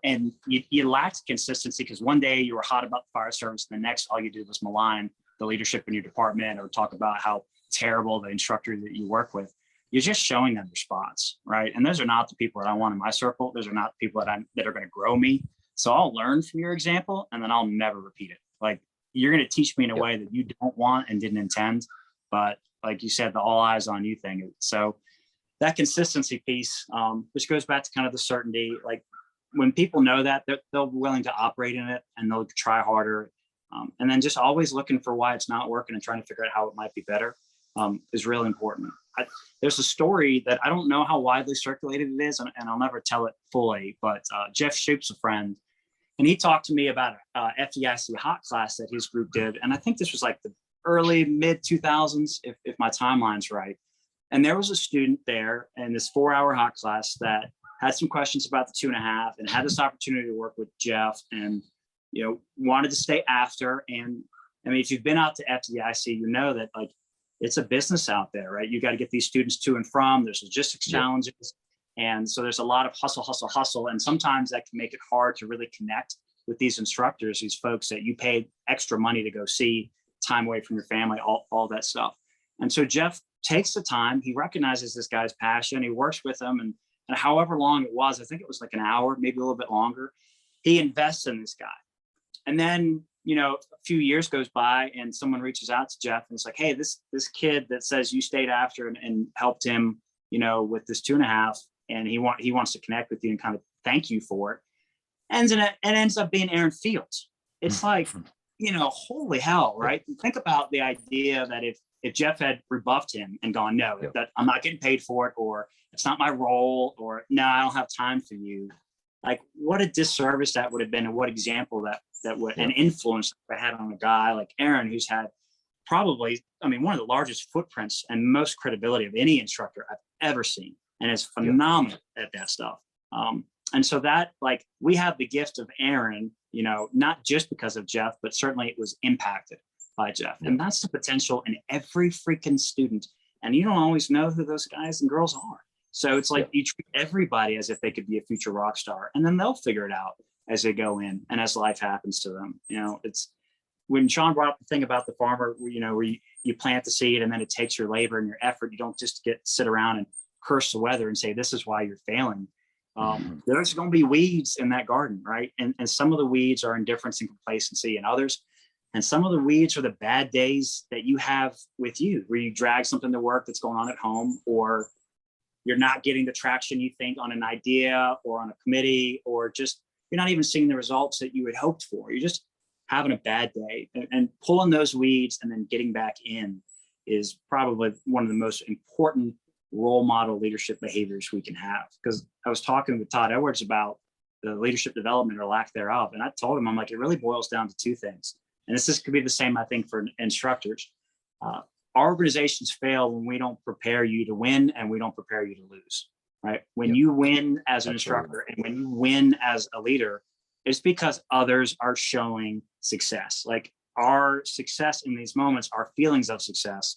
and you lacked consistency, because one day you were hot about the fire service, and the next all you did was malign the leadership in your department or talk about how terrible the instructor that you work with, you're just showing them response, right? And those are not the people that I want in my circle. Those are not the people that are going to grow me. So I'll learn from your example, and then I'll never repeat it. Like, you're going to teach me in a way that you don't want and didn't intend. But like you said, the all eyes on you thing. So that consistency piece, which goes back to kind of the certainty, like when people know that, they'll be willing to operate in it and they'll try harder. And then just always looking for why it's not working and trying to figure out how it might be better is really important. There's a story that I don't know how widely circulated it is, and I'll never tell it fully, but Jeff Shoup's a friend, and he talked to me about a FDIC hot class that his group did. And I think this was like the early mid 2000s, if my timeline's right. And there was a student there in this 4-hour hot class that had some questions about the 2.5 and had this opportunity to work with Jeff and, wanted to stay after. And I mean, if you've been out to FDIC, you know that like it's a business out there, right? You got to get these students to and from. There's logistics challenges. And so there's a lot of hustle. And sometimes that can make it hard to really connect with these instructors, these folks that you paid extra money to go see, time away from your family, all that stuff. And so Jeff takes the time, he recognizes this guy's passion, he works with him, and however long it was, I think it was like an hour, maybe a little bit longer, he invests in this guy. And then, a few years goes by and someone reaches out to Jeff and it's like, hey, this kid that says you stayed after and helped him, with this 2.5, and he wants to connect with you and kind of thank you for it. And ends up being Aaron Fields. It's like, holy hell, right? Think about the idea that if Jeff had rebuffed him and gone, no, that I'm not getting paid for it, or it's not my role, or no, I don't have time for you, like what a disservice that would have been, and what example that would an influence that had on a guy like Aaron, who's had probably, I mean, one of the largest footprints and most credibility of any instructor I've ever seen, and is phenomenal at that stuff. And so that, like, we have the gift of Aaron, you know, not just because of Jeff, but certainly it was impacted by Jeff. And that's the potential in every freaking student. And you don't always know who those guys and girls are. So it's like you treat everybody as if they could be a future rock star, and then they'll figure it out as they go in and as life happens to them. You know, it's when Sean brought up the thing about the farmer, you know, where you plant the seed and then it takes your labor and your effort. You don't just sit around and curse the weather and say, this is why you're failing. There's going to be weeds in that garden, right? And some of the weeds are indifference and complacency, and others. And some of the weeds are the bad days that you have with you, where you drag something to work that's going on at home, or you're not getting the traction you think on an idea or on a committee, or just you're not even seeing the results that you had hoped for. You're just having a bad day, and pulling those weeds and then getting back in is probably one of the most important role model leadership behaviors we can have. Because I was talking with Todd Edwards about the leadership development or lack thereof. And I told him, I'm like, it really boils down to two things. And this could be the same, I think, for instructors. Our organizations fail when we don't prepare you to win and we don't prepare you to lose, right? When you win as an instructor and when you win as a leader, it's because others are showing success. Like our success in these moments, our feelings of success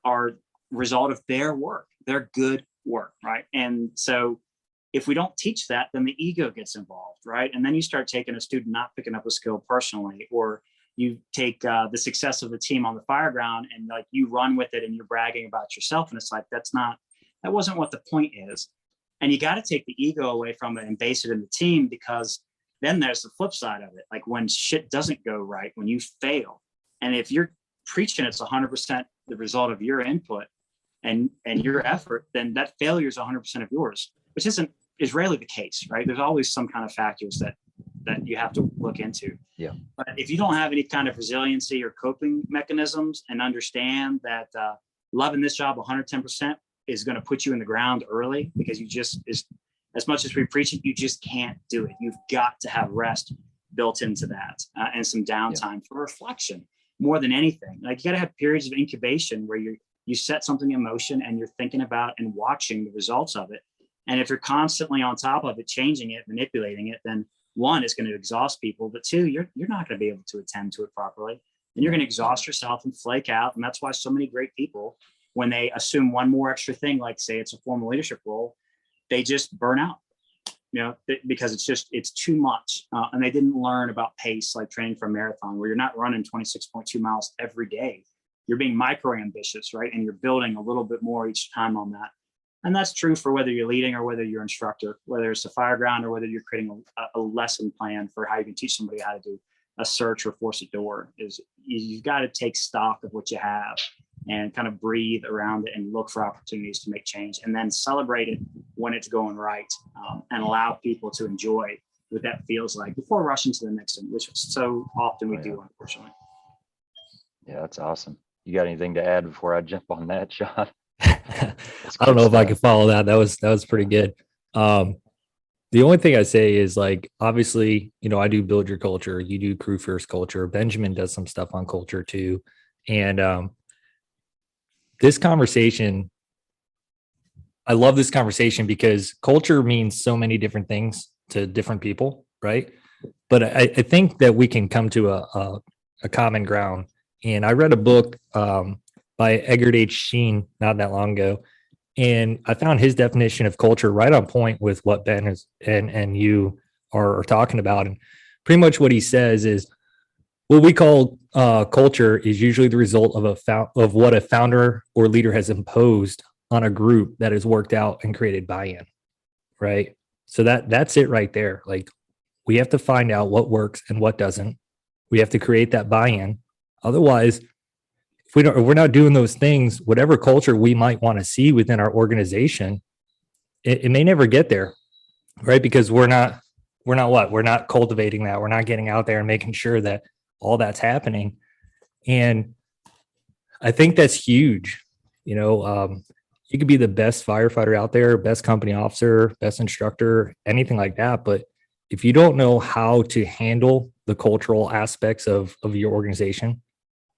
are result of their work, their good work, right? And so if we don't teach that, then the ego gets involved, right? And then you start taking a student not picking up a skill personally, or you take the success of the team on the fire ground and like you run with it and you're bragging about yourself. And it's like, that wasn't what the point is. And you got to take the ego away from it and base it in the team, because then there's the flip side of it. Like when shit doesn't go right, when you fail, and if you're preaching it's 100% the result of your input and your effort, then that failure is 100% of yours, which is rarely the case, right? There's always some kind of factors that you have to look into. Yeah. But if you don't have any kind of resiliency or coping mechanisms and understand that loving this job 110% is going to put you in the ground early, because as much as we preach it, you just can't do it. You've got to have rest built into that and some downtime for reflection more than anything. Like you got to have periods of incubation where you set something in motion and you're thinking about and watching the results of it. And if you're constantly on top of it, changing it, manipulating it, then one, it's going to exhaust people, but two, you're not going to be able to attend to it properly. And you're going to exhaust yourself and flake out. And that's why so many great people, when they assume one more extra thing, like say it's a formal leadership role, they just burn out, you know, because it's too much. And they didn't learn about pace, like training for a marathon, where you're not running 26.2 miles every day. You're being micro ambitious, right? And you're building a little bit more each time on that. And that's true for whether you're leading or whether you're an instructor, whether it's a fire ground or whether you're creating a lesson plan for how you can teach somebody how to do a search or force a door. Is you've got to take stock of what you have and kind of breathe around it and look for opportunities to make change, and then celebrate it when it's going right, and allow people to enjoy what that feels like before rushing to the next one, which so often we do, unfortunately. Yeah, that's awesome. You got anything to add before I jump on that, Sean? I don't know if I can follow that. That was pretty good. The only thing I say is, like, obviously, you know, I do build your culture. You do crew first culture. Benjamin does some stuff on culture too. And this conversation, I love this conversation because culture means so many different things to different people, right? But I think that we can come to a common ground. And I read a book by Eggert H. Sheen not that long ago, and I found his definition of culture right on point with what Ben is and you are talking about. And pretty much what he says is what we call culture is usually the result of what a founder or leader has imposed on a group that has worked out and created buy-in, right? So that's it right there. Like, we have to find out what works and what doesn't. We have to create that buy-in. Otherwise, if we're not doing those things, whatever culture we might want to see within our organization, it may never get there, right? Because we're not cultivating that. We're not getting out there and making sure that all that's happening. And I think that's huge. You know, You could be the best firefighter out there, best company officer, best instructor, anything like that. But if you don't know how to handle the cultural aspects of your organization,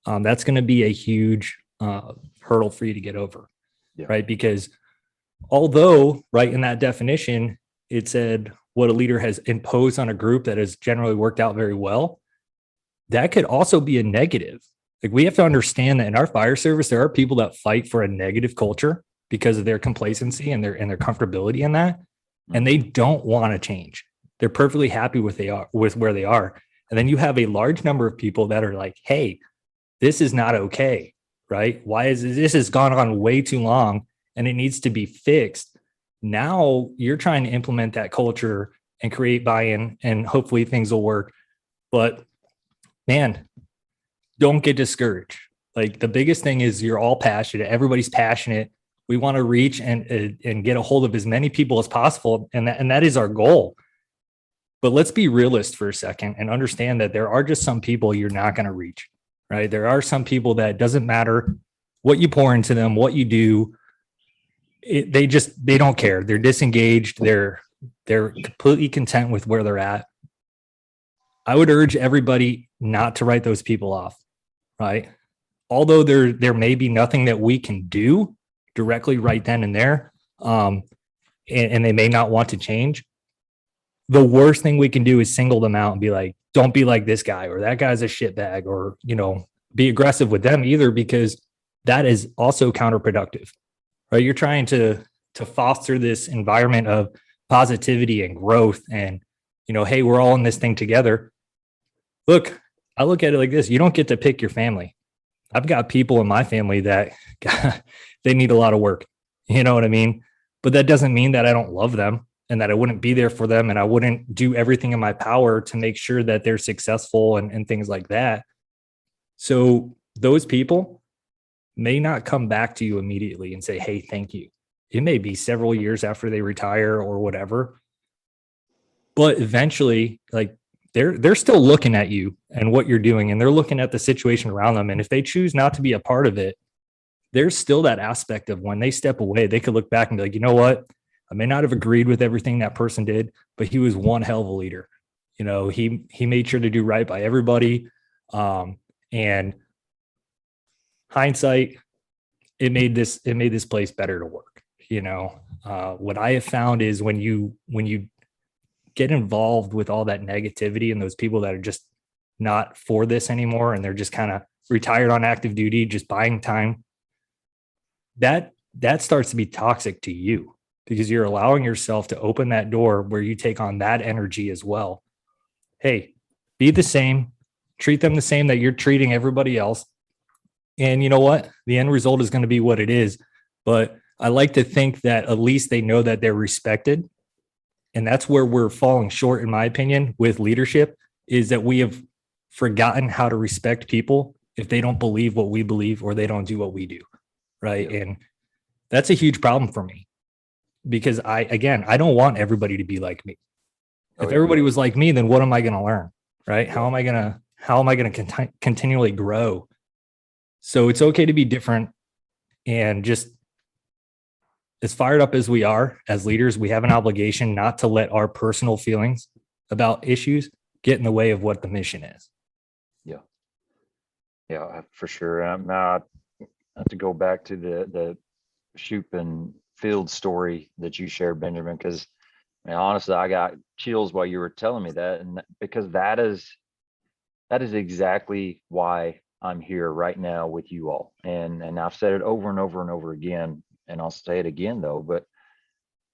that's going to be a huge hurdle for you to get over, Yeah. right? Because although, right, in that definition, it said what a leader has imposed on a group that has generally worked out very well, that could also be a negative. Like, we have to understand that in our fire service, there are people that fight for a negative culture because of their complacency and their comfortability in that, and they don't want to change. They're perfectly happy with where they are. And then you have a large number of people that are like, hey, this is not okay, right? Why is this has gone on way too long and it needs to be fixed? Now you're trying to implement that culture and create buy-in, and hopefully things will work. But man, don't get discouraged. Like, the biggest thing is you're all passionate. Everybody's passionate. We want to reach and get a hold of as many people as possible. And that is our goal. But let's be realist for a second and understand that there are just some people you're not going to reach, right? There are some people that doesn't matter what you pour into them, what you do. They don't care. They're disengaged. They're completely content with where they're at. I would urge everybody not to write those people off, right? Although there may be nothing that we can do directly right then and there, and they may not want to change. The worst thing we can do is single them out and be like, don't be like this guy, or that guy's a shitbag, or, be aggressive with them either, because that is also counterproductive, right? You're trying to foster this environment of positivity and growth and, hey, we're all in this thing together. Look, I look at it like this. You don't get to pick your family. I've got people in my family that they need a lot of work. You know what I mean? But that doesn't mean that I don't love them and that I wouldn't be there for them and I wouldn't do everything in my power to make sure that they're successful and things like that. So those people may not come back to you immediately and say, hey, thank you. It may be several years after they retire or whatever. But eventually, like, they're still looking at you and what you're doing, and they're looking at the situation around them. And if they choose not to be a part of it, there's still that aspect of when they step away, they could look back and be like, you know what? I may not have agreed with everything that person did, but he was one hell of a leader. He made sure to do right by everybody. And hindsight, it made this place better to work. What I have found is when you get involved with all that negativity and those people that are just not for this anymore, and they're just kind of retired on active duty, just buying time, that starts to be toxic to you, because you're allowing yourself to open that door where you take on that energy as well. Hey, be the same, treat them the same that you're treating everybody else. And you know what? The end result is going to be what it is. But I like to think that at least they know that they're respected. And that's where we're falling short, in my opinion, with leadership, is that we have forgotten how to respect people if they don't believe what we believe or they don't do what we do. Right. Yeah. And that's a huge problem for me, because I don't want everybody to be like me. If everybody was like me, then what am I going to learn? Right. How am I going to continually grow? So it's okay to be different, and just as fired up as we are as leaders, we have an obligation not to let our personal feelings about issues get in the way of what the mission is. Yeah, for sure. Now, not to go back to the Shoop and Field story that you shared, Benjamin, because honestly, I got chills while you were telling me that, and because that is exactly why I'm here right now with you all. And I've said it over and over and over again, and I'll say it again though, but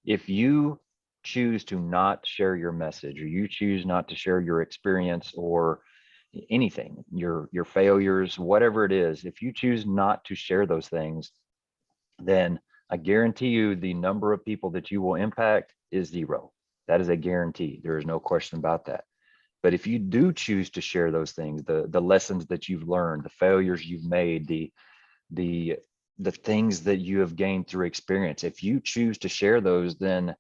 if you choose to not share your message, or you choose not to share your experience or anything, your failures, whatever it is, if you choose not to share those things, then I guarantee you the number of people that you will impact is zero. That is a guarantee. There is no question about that. But if you do choose to share those things, the lessons that you've learned, the failures you've made, the things that you have gained through experience, if you choose to share those, then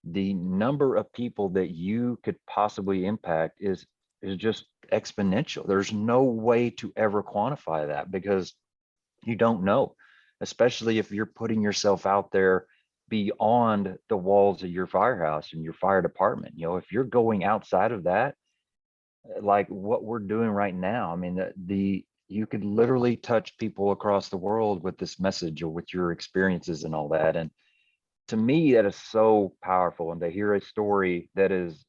the number of people that you could possibly impact is just exponential. There's no way to ever quantify that, because you don't know. especially if you're putting yourself out there beyond the walls of your firehouse and your fire department. If you're going outside of that, like what we're doing right now, I mean, the you could literally touch people across the world with this message or with your experiences and all that. And to me, that is so powerful. And to hear a story that is,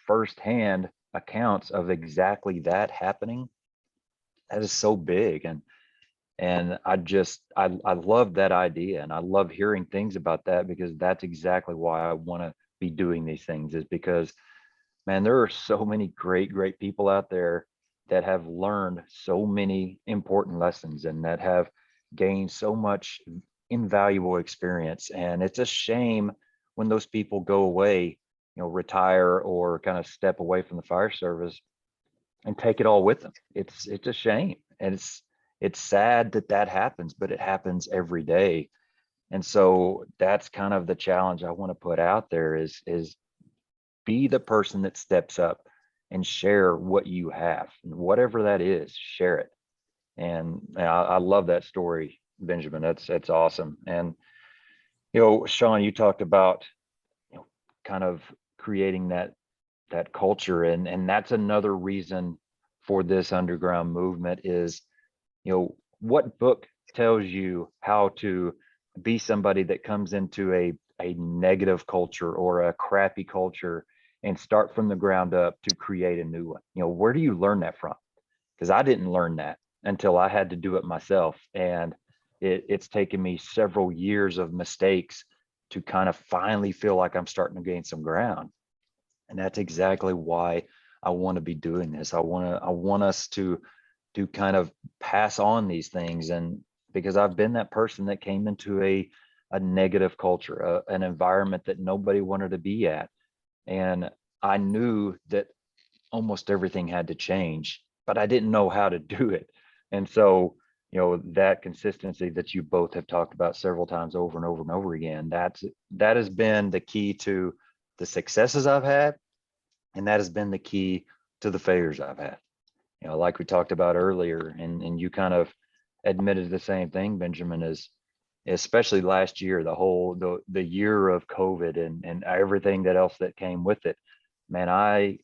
firsthand accounts of exactly that happening, that is so big. And I love that idea, and I love hearing things about that, because that's exactly why I want to be doing these things, is because, man, there are so many great people out there that have learned so many important lessons and that have gained so much invaluable experience. And it's a shame when those people go away, retire or kind of step away from the fire service and take it all with them. It's a shame. And it's sad that that happens, but it happens every day. And so that's kind of the challenge I want to put out there, is be the person that steps up and share what you have, and whatever that is, share it. And I love that story, Benjamin. That's awesome. And Sean, you talked about kind of creating that culture, and that's another reason for this underground movement is, what book tells you how to be somebody that comes into a negative culture or a crappy culture and start from the ground up to create a new one? Where do you learn that from? Because I didn't learn that until I had to do it myself. And it's taken me several years of mistakes to kind of finally feel like I'm starting to gain some ground. And that's exactly why I want to be doing this. I want us to kind of pass on these things. And because I've been that person that came into a negative culture, an environment that nobody wanted to be at. And I knew that almost everything had to change, but I didn't know how to do it. And so, that consistency that you both have talked about several times over and over and over again, that has been the key to the successes I've had. And that has been the key to the failures I've had. Like we talked about earlier, and you kind of admitted the same thing, Benjamin, is especially last year, the year of COVID and everything that else that came with it. Man, I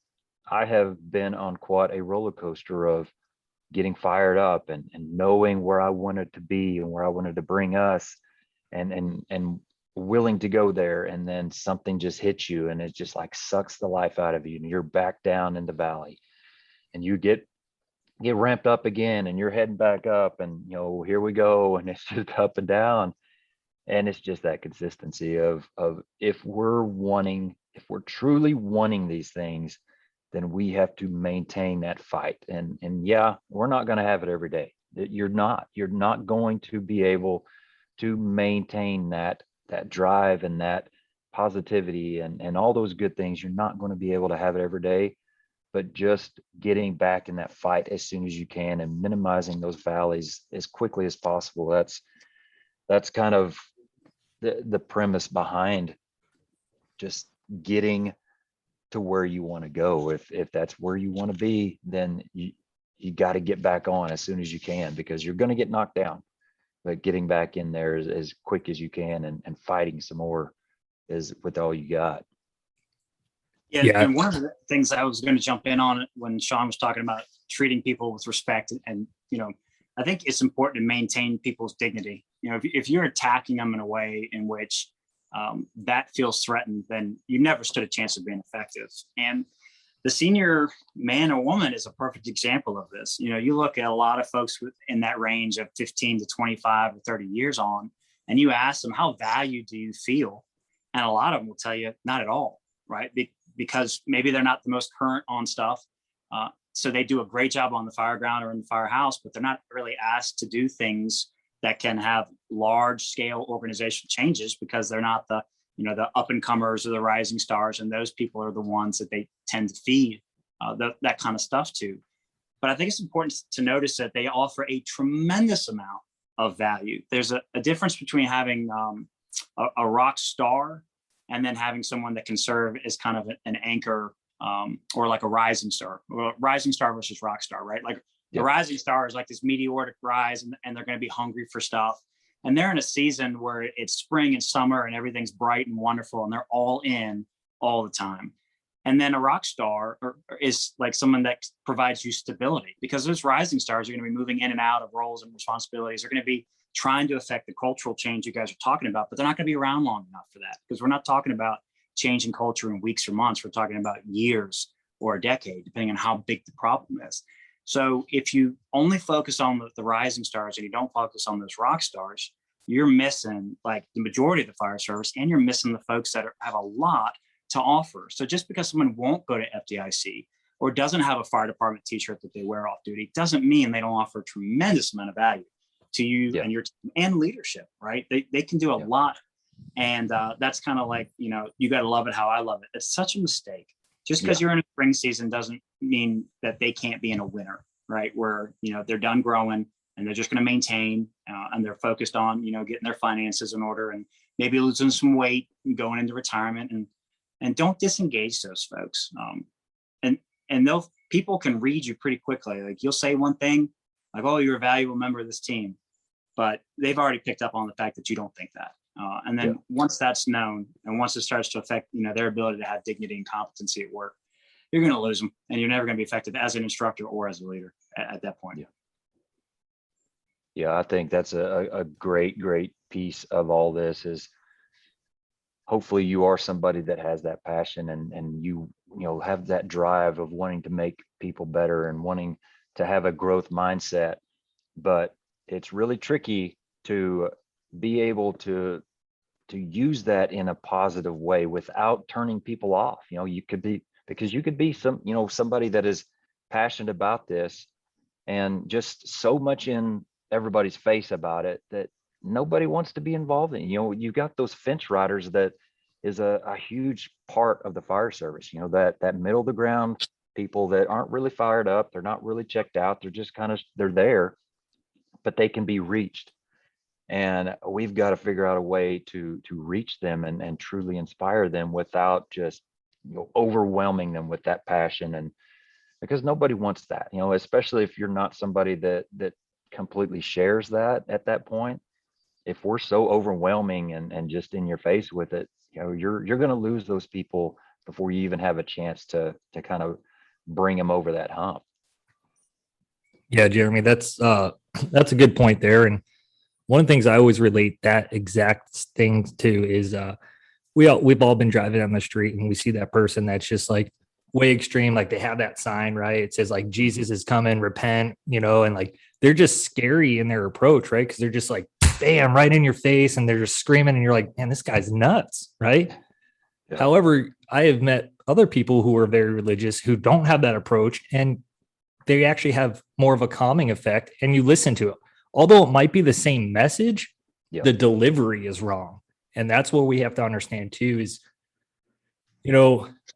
have been on quite a roller coaster of getting fired up and knowing where I wanted to be and where I wanted to bring us, and willing to go there. And then something just hits you and it just like sucks the life out of you, and you're back down in the valley, and you get ramped up again, and you're heading back up, and here we go, and it's just up and down. And it's just that consistency of if we're truly wanting these things, then we have to maintain that fight. And yeah, we're not going to have it every day. You're not going to be able to maintain that drive and that positivity and all those good things. You're not going to be able to have it every day, but just getting back in that fight as soon as you can and minimizing those valleys as quickly as possible. That's kind of the premise behind just getting to where you want to go. If that's where you want to be, then you got to get back on as soon as you can, because you're going to get knocked down. But getting back in there as quick as you can and fighting some more is with all you got. Yeah, and one of the things I was going to jump in on when Sean was talking about treating people with respect, and I think it's important to maintain people's dignity. If you're attacking them in a way in which that feels threatened, then you never stood a chance of being effective. And the senior man or woman is a perfect example of this. You look at a lot of folks in that range of 15 to 25 or 30 years on, and you ask them, how valued do you feel? And a lot of them will tell you, not at all, right? Because maybe they're not the most current on stuff. So they do a great job on the fire ground or in the firehouse, but they're not really asked to do things that can have large scale organizational changes, because they're not the up and comers or the rising stars. And those people are the ones that they tend to feed that kind of stuff to. But I think it's important to notice that they offer a tremendous amount of value. There's a difference between having a rock star and then having someone that can serve as kind of an anchor, or like a rising star. Well, rising star versus rock star, right? Like the rising star is like this meteoric rise, and they're going to be hungry for stuff. and they're in a season where it's spring and summer and everything's bright and wonderful and they're all in all the time. And then a rock star is like someone that provides you stability, because those rising stars are going to be moving in and out of roles and responsibilities. They're going to be trying to affect the cultural change you guys are talking about, but they're not going to be around long enough for that, because we're not talking about changing culture in weeks or months. We're talking about years or a decade, depending on how big the problem is. So if you only focus on the rising stars and you don't focus on those rock stars, you're missing like the majority of the fire service, and you're missing the folks that have a lot to offer. So just because someone won't go to FDIC or doesn't have a fire department t-shirt that they wear off duty doesn't mean they don't offer a tremendous amount of value to you and your team and leadership, right? They can do a lot. And that's kind of like, you got to love it how I love it. It's such a mistake. Just because you're in a spring season doesn't mean that they can't be in a winter, right? Where, they're done growing and they're just going to maintain and they're focused on, getting their finances in order and maybe losing some weight and going into retirement, and don't disengage those folks. And they'll, people can read you pretty quickly. Like you'll say one thing like, oh, you're a valuable member of this team, but they've already picked up on the fact that you don't think that. And then once that's known, and once it starts to affect, their ability to have dignity and competency at work, you're going to lose them, and you're never going to be effective as an instructor or as a leader at that point. Yeah, I think that's a great piece of all this is hopefully you are somebody that has that passion and you have that drive of wanting to make people better and wanting to have a growth mindset. But it's really tricky to be able to use that in a positive way without turning people off. You could be somebody that is passionate about this and just so much in everybody's face about it that nobody wants to be involved in. You've got those fence riders that is a huge part of the fire service, that middle of the ground people that aren't really fired up. They're not really checked out. They're just they're there, but they can be reached. And we've got to figure out a way to reach them and truly inspire them without just overwhelming them with that passion. And because nobody wants that, especially if you're not somebody that completely shares that at that point. If we're so overwhelming and just in your face with it, you're going to lose those people before you even have a chance to kind of bring them over that hump. Yeah, Jeremy, that's a good point there. And one of the things I always relate that exact thing to is we've all been driving down the street and we see that person that's just like way extreme. Like they have that sign, right? It says like, Jesus is coming, repent, and like, they're just scary in their approach, right? Cause they're just like, bam, right in your face. And they're just screaming and you're like, man, this guy's nuts. Right. Yeah. However, I have met other people who are very religious who don't have that approach, and they actually have more of a calming effect, and you listen to it. Although it might be the same message, the delivery is wrong. And that's what we have to understand too is,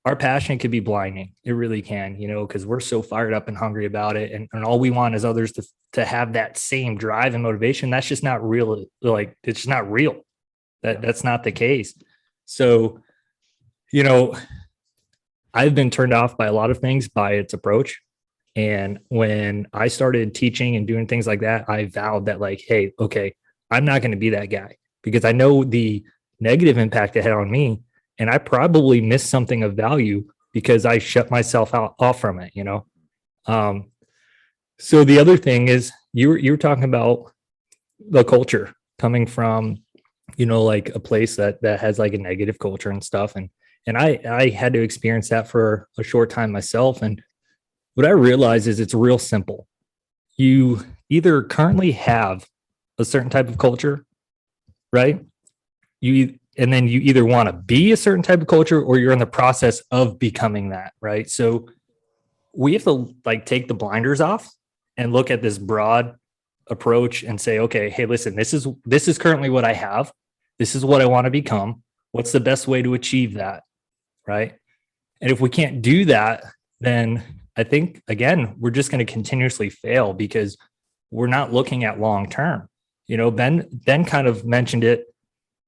our passion could be blinding. It really can, because we're so fired up and hungry about it. And all we want is others to have that same drive and motivation. That's just not real. Like, it's just not real. That's not the case. So, I've been turned off by a lot of things by its approach. And when I started teaching and doing things like that, I vowed that like, hey, okay, I'm not going to be that guy, because I know the negative impact it had on me. And I probably missed something of value because I shut myself off from it, So the other thing is you were talking about the culture coming from, like a place that has like a negative culture and stuff. And I had to experience that for a short time myself. And what I realized is it's real simple. You either currently have a certain type of culture, right? And then you either want to be a certain type of culture or you're in the process of becoming that, right? So we have to like take the blinders off and look at this broad approach and say, okay, hey, listen, this is currently what I have. This is what I want to become. What's the best way to achieve that, right? And if we can't do that, then I think, again, we're just going to continuously fail because we're not looking at long term. Ben kind of mentioned it.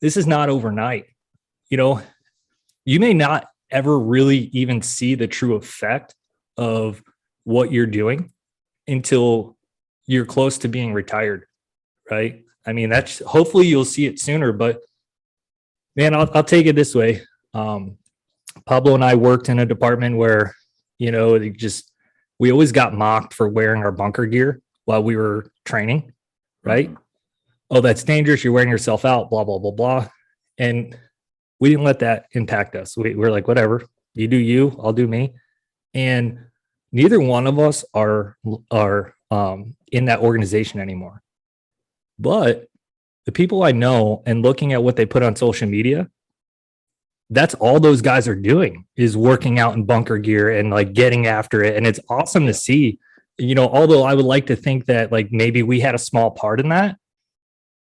This is not overnight. You may not ever really even see the true effect of what you're doing until you're close to being retired, right? I memean, that's hopefully you'll see it sooner, but man, I'll take it this way. Pablo and I worked in a department where, we always got mocked for wearing our bunker gear while we were training, right? Mhm. Oh, that's dangerous. You're wearing yourself out, blah, blah, blah, blah. And we didn't let that impact us. We're like, whatever, you do you, I'll do me. And neither one of us are in that organization anymore. But the people I know and looking at what they put on social media, that's all those guys are doing is working out in bunker gear and like getting after it. And it's awesome to see, although I would like to think that like maybe we had a small part in that,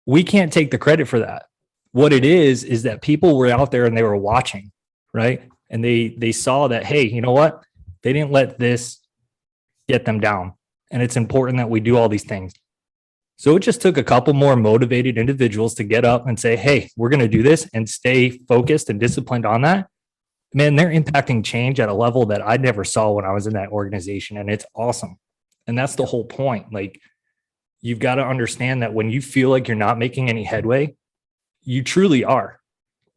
we can't take the credit for that. What it is that people were out there and they were watching, right? And they saw that, hey, you know what? They didn't let this get them down. And it's important that we do all these things. So it just took a couple more motivated individuals to get up and say, hey, we're going to do this and stay focused and disciplined on that. Man, they're impacting change at a level that I never saw when I was in that organization. And it's awesome. And that's the whole point. Like, you've got to understand that when you feel like you're not making any headway, you truly are,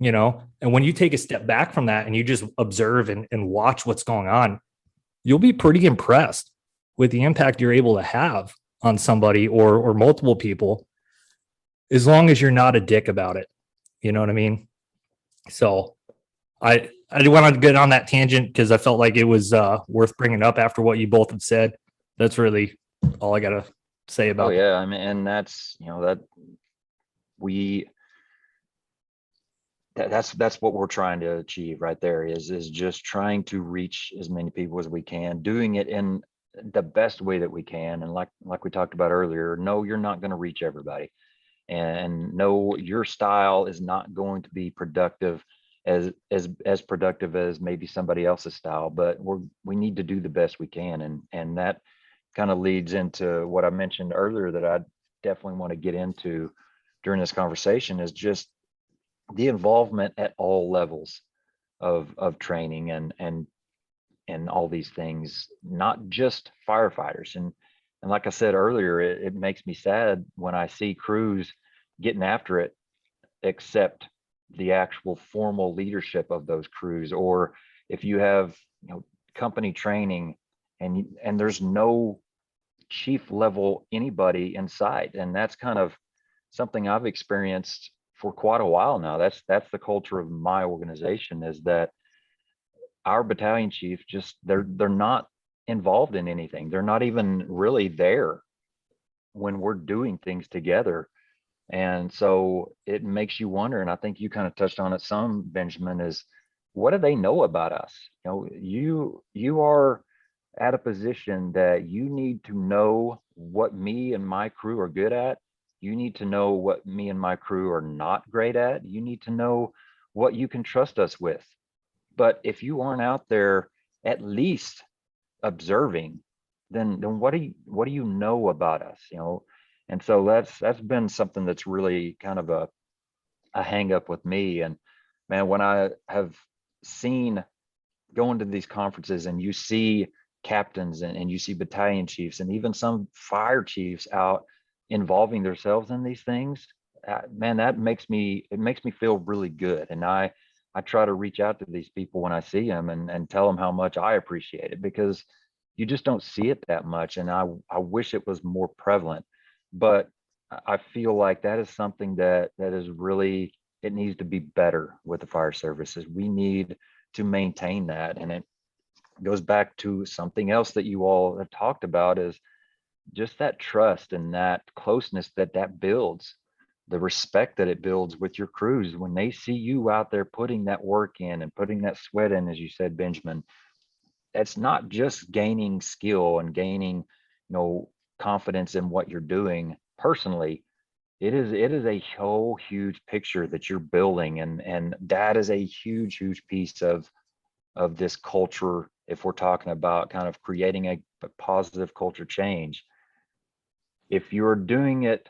and when you take a step back from that and you just observe and watch what's going on, you'll be pretty impressed with the impact you're able to have on somebody or multiple people, as long as you're not a dick about it. You know what I mean? So I didn't want to get on that tangent because I felt like it was worth bringing up after what you both have said. That's really all I got to say about Oh yeah, I mean, and that's that's what we're trying to achieve right there is just trying to reach as many people as we can, doing it in the best way that we can. And like we talked about earlier, no, you're not going to reach everybody, and no, your style is not going to be productive as productive as maybe somebody else's style, but we need to do the best we can. And that kind of leads into what I mentioned earlier that I definitely want to get into during this conversation is just the involvement at all levels of training and all these things, not just firefighters. And like I said earlier, it makes me sad when I see crews getting after it, except the actual formal leadership of those crews. Or if you have, company training and there's no chief level anybody inside. And that's kind of something I've experienced for quite a while now. That's the culture of my organization, is that our battalion chief just they're not involved in anything. They're not even really there when we're doing things together. And so it makes you wonder, and I think you kind of touched on it some, Benjamin, is what do they know about us? You are at a position that you need to know what me and my crew are good at. You need to know what me and my crew are not great at. You need to know what you can trust us with. But if you aren't out there at least observing, then what do you know about us? And so that's been something that's really kind of a hang up with me. And man, when I have seen going to these conferences and you see captains and you see battalion chiefs and even some fire chiefs out involving themselves in these things, man, it makes me feel really good. And I try to reach out to these people when I see them and tell them how much I appreciate it, because you just don't see it that much. And I wish it was more prevalent, but I feel like that is something that is really, it needs to be better with the fire services. We need to maintain that. And it goes back to something else that you all have talked about, is just that trust and that closeness that builds, the respect that it builds with your crews when they see you out there putting that work in and putting that sweat in, as you said, Benjamin. It's not just gaining skill and gaining, confidence in what you're doing personally. It is a whole huge picture that you're building, and that is a huge piece of this culture. If we're talking about kind of creating a positive culture change, if you're doing it,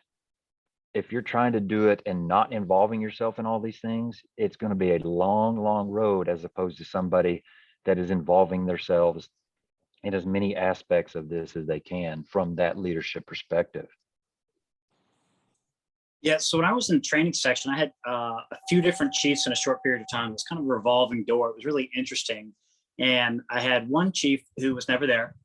if you're trying to do it and not involving yourself in all these things, it's going to be a long road, as opposed to somebody that is involving themselves in as many aspects of this as they can from that leadership perspective. Yeah, so when I was in the training section, I had a few different chiefs in a short period of time. It was kind of a revolving door. It was really interesting. And I had one chief who was never there.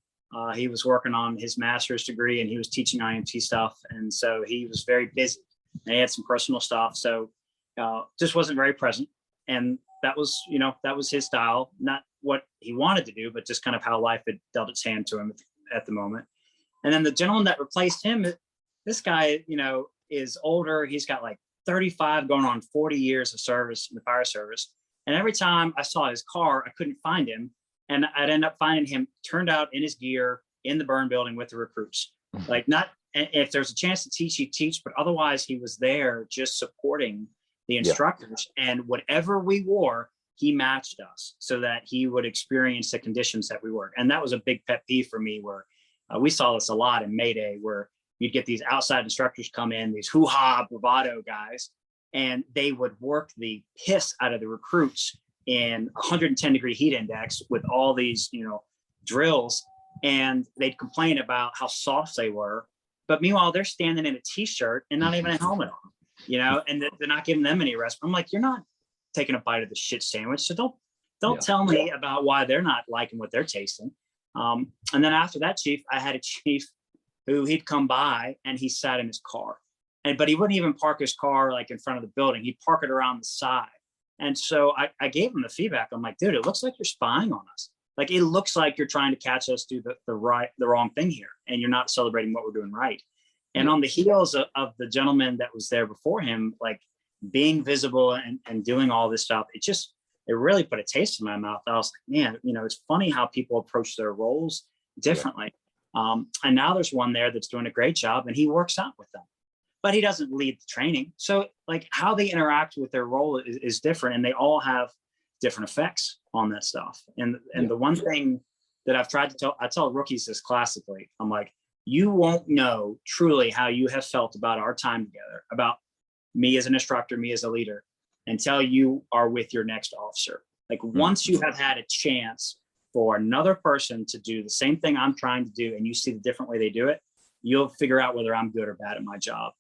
He was working on his master's degree and he was teaching IMT stuff. And so he was very busy and he had some personal stuff. So just wasn't very present. And that was, that was his style, not what he wanted to do, but just kind of how life had dealt its hand to him at the moment. And then the gentleman that replaced him, this guy, is older. He's got like 35 going on 40 years of service in the fire service. And every time I saw his car, I couldn't find him. And I'd end up finding him turned out in his gear in the burn building with the recruits. Like, not if there's a chance to teach, he'd teach, but otherwise he was there just supporting the instructors. And whatever we wore, he matched us so that he would experience the conditions that we were. And that was a big pet peeve for me, where we saw this a lot in Mayday, where you'd get these outside instructors come in, these hoo-ha bravado guys, and they would work the piss out of the recruits in 110-degree heat index with all these, drills. And they'd complain about how soft they were. But meanwhile, they're standing in a t-shirt and not even a helmet on, and they're not giving them any rest. I'm like, you're not taking a bite of the shit sandwich. So don't tell me about why they're not liking what they're tasting. And then after that chief, I had a chief who he'd come by and he sat in his car, but he wouldn't even park his car like in front of the building. He'd park it around the side. And so I gave him the feedback. I'm like, dude, it looks like you're spying on us. Like, it looks like you're trying to catch us do the wrong thing here. And you're not celebrating what we're doing right. And on the heels of the gentleman that was there before him, like being visible and doing all this stuff, it really put a taste in my mouth. I was like, man, it's funny how people approach their roles differently. And now there's one there that's doing a great job and he works out with them, but he doesn't lead the training. So like how they interact with their role is different, and they all have different effects on that stuff. And the one thing that I've tried to I tell rookies this classically, I'm like, you won't know truly how you have felt about our time together, about me as an instructor, me as a leader, until you are with your next officer. Like, once you have had a chance for another person to do the same thing I'm trying to do, and you see the different way they do it, you'll figure out whether I'm good or bad at my job,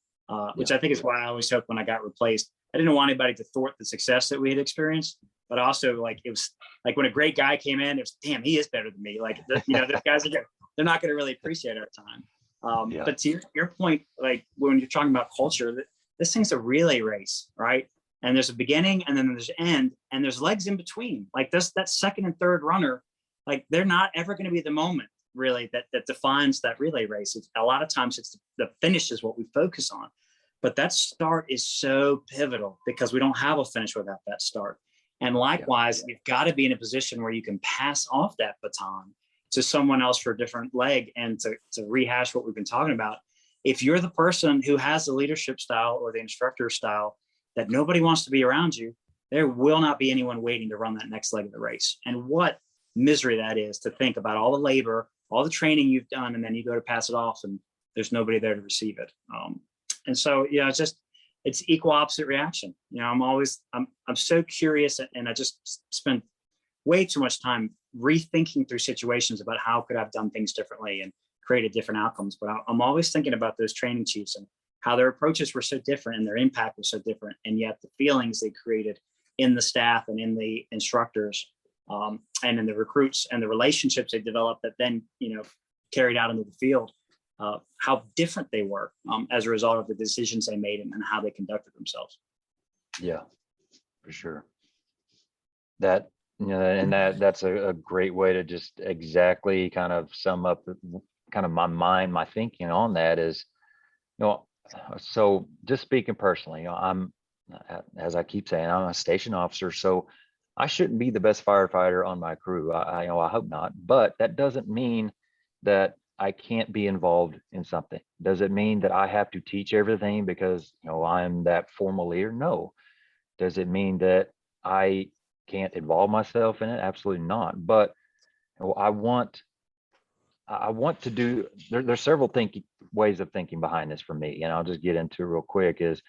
which I think is why I always hoped when I got replaced, I didn't want anybody to thwart the success that we had experienced, but also like, it was like when a great guy came in, it was, damn, he is better than me. Like, those guys they're not going to really appreciate our time. But to your point, like when you're talking about culture, this thing's a relay race, right? And there's a beginning and then there's an end and there's legs in between. Like that second and third runner, like they're not ever going to be the moment really that defines that relay race. A lot of times it's the finish is what we focus on, but that start is so pivotal because we don't have a finish without that start. And likewise, you've got to be in a position where you can pass off that baton to someone else for a different leg. And to rehash what we've been talking about, if you're the person who has the leadership style or the instructor style that nobody wants to be around you, there will not be anyone waiting to run that next leg of the race. And what misery that is, to think about all the labor, all the training you've done, and then you go to pass it off and there's nobody there to receive it. And so, it's equal opposite reaction. I'm so curious, and I just spend way too much time rethinking through situations about how could I've done things differently and created different outcomes. But I'm always thinking about those training chiefs and how their approaches were so different and their impact was so different. And yet the feelings they created in the staff and in the instructors and in the recruits and the relationships they developed that then, carried out into the field, how different they were as a result of the decisions they made and how they conducted themselves. Yeah, for sure. That's a great way to just exactly kind of sum up kind of my thinking on that is, so just speaking personally, I'm, as I keep saying, I'm a station officer, so I shouldn't be the best firefighter on my crew. I hope not, but that doesn't mean that I can't be involved in something. Does it mean that I have to teach everything because, I'm that formal leader? No. Does it mean that I can't involve myself in it? Absolutely not. But I want to do, there's several ways of thinking behind this for me. And I'll just get into it real quick is,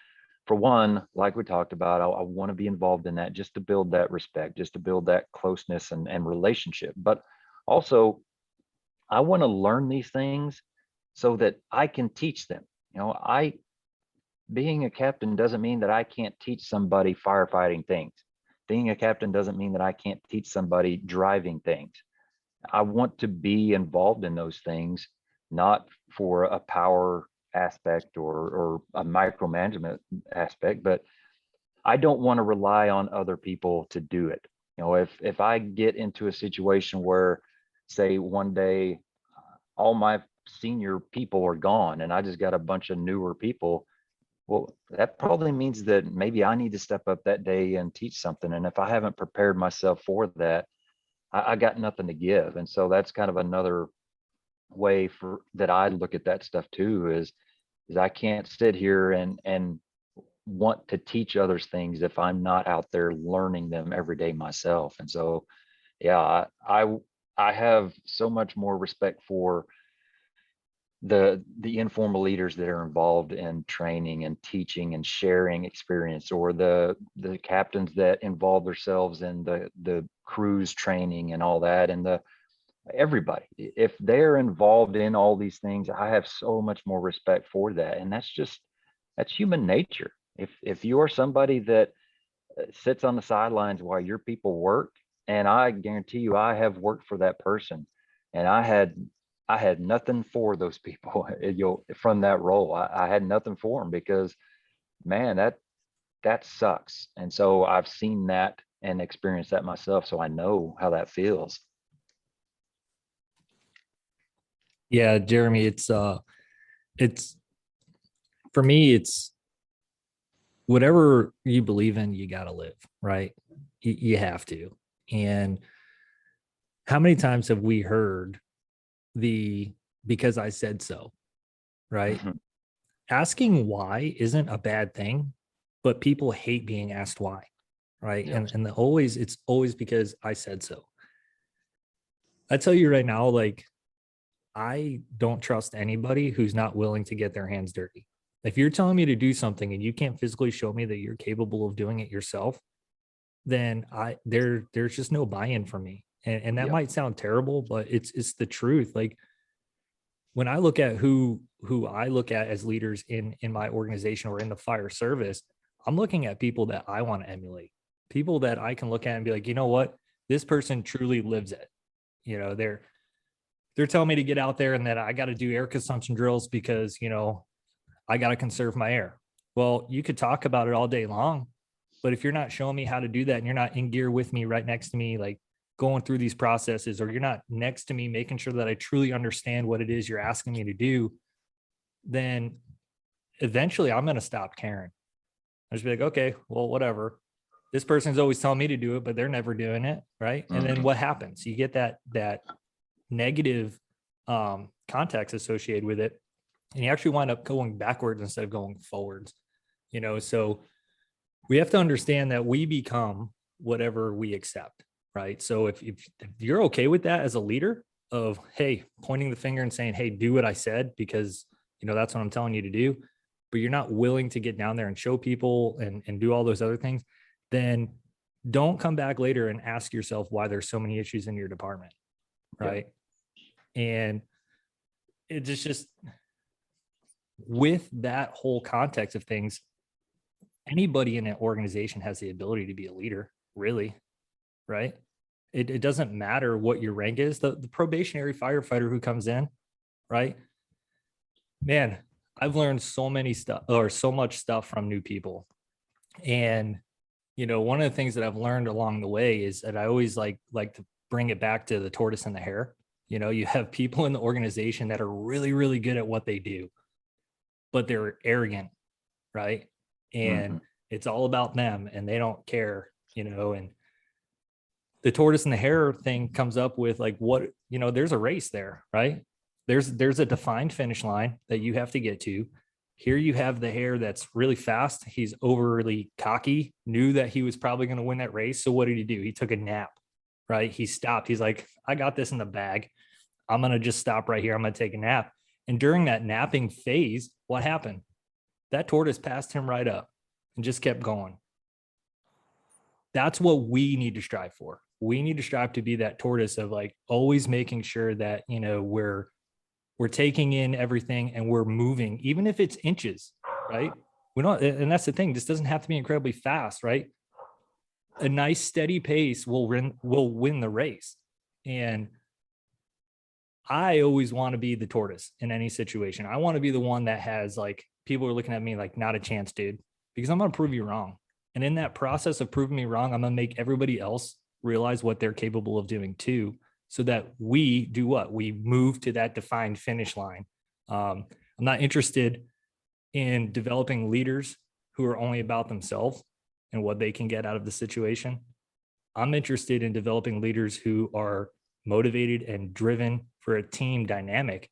for one, like we talked about, I want to be involved in that just to build that respect, just to build that closeness and relationship. But also, I want to learn these things so that I can teach them. being a captain doesn't mean that I can't teach somebody firefighting things. Being a captain doesn't mean that I can't teach somebody driving things. I want to be involved in those things, not for a power aspect or a micromanagement aspect, but I don't want to rely on other people to do it. If I get into a situation where, say, one day all my senior people are gone and I just got a bunch of newer people, well, that probably means that maybe I need to step up that day and teach something. And if I haven't prepared myself for that, I got nothing to give. And so that's kind of another way for that I look at that stuff too, is I can't sit here and want to teach others things if I'm not out there learning them every day myself. And so, yeah, I have so much more respect for the informal leaders that are involved in training and teaching and sharing experience, or the captains that involve themselves in the cruise training and all that, and the everybody, if they're involved in all these things, I have so much more respect for that. And that's human nature. If you're somebody that sits on the sidelines while your people work, and I guarantee you I have worked for that person, and I had nothing for those people from that role. I had nothing for them because, man, that sucks. And so I've seen that and experienced that myself, so I know how that feels. Yeah, Jeremy, it's for me, it's whatever you believe in, you got to live, right? You have to. And how many times have we heard the because I said so, right? Mhm. Asking why isn't a bad thing, but people hate being asked why, right? Yeah. And it's always because I said so. I tell you right now, like, I don't trust anybody who's not willing to get their hands dirty. If you're telling me to do something and you can't physically show me that you're capable of doing it yourself, then there's just no buy-in for me. And that Yeah. might sound terrible, but it's the truth. Like, when I look at who I look at as leaders in my organization or in the fire service, I'm looking at people that I want to emulate, people that I can look at and be like, you know what, this person truly lives it. You know, they're telling me to get out there and that I got to do air consumption drills because, you know, I got to conserve my air. Well, you could talk about it all day long, but if you're not showing me how to do that and you're not in gear with me, right next to me, like going through these processes, or you're not next to me, making sure that I truly understand what it is you're asking me to do, then eventually I'm going to stop caring. I'll just be like, okay, well, whatever. This person's always telling me to do it, but they're never doing it. Right. And then Mhm. what happens? You get that negative context associated with it, and you actually wind up going backwards instead of going forwards. You know, so we have to understand that we become whatever we accept, right? So if you're okay with that as a leader, of, hey, pointing the finger and saying, hey, do what I said because, you know, that's what I'm telling you to do, but you're not willing to get down there and show people and do all those other things, then don't come back later and ask yourself why there's so many issues in your department, right? And it's just with that whole context of things, anybody in an organization has the ability to be a leader, really, right? It doesn't matter what your rank is. The probationary firefighter who comes in, right? Man, I've learned so many stuff or so much stuff from new people. And, you know, one of the things that I've learned along the way is that I always like to bring it back to the tortoise and the hare. You know, you have people in the organization that are really, really good at what they do, but they're arrogant, right? And Mhm. it's all about them and they don't care, you know. And the tortoise and the hare thing comes up with, like, what, you know, there's a race there, right? There's a defined finish line that you have to get to. Here you have the hare that's really fast. He's overly cocky, knew that he was probably going to win that race. So what did he do? He took a nap, right? He stopped. He's like, I got this in the bag. I'm going to just stop right here. I'm going to take a nap. And during that napping phase, what happened? That tortoise passed him right up and just kept going. That's what we need to strive for. We need to strive to be that tortoise of, like, always making sure that, you know, we're taking in everything and we're moving, even if it's inches, right? We don't, and that's the thing. This doesn't have to be incredibly fast, right? A nice steady pace will win the race. And I always want to be the tortoise in any situation. I want to be the one that has like people are looking at me like, not a chance, dude, because I'm going to prove you wrong. And in that process of proving me wrong, I'm going to make everybody else realize what they're capable of doing too, so that we do what? We move to that defined finish line. I'm not interested in developing leaders who are only about themselves and what they can get out of the situation. I'm interested in developing leaders who are motivated and driven for a team dynamic,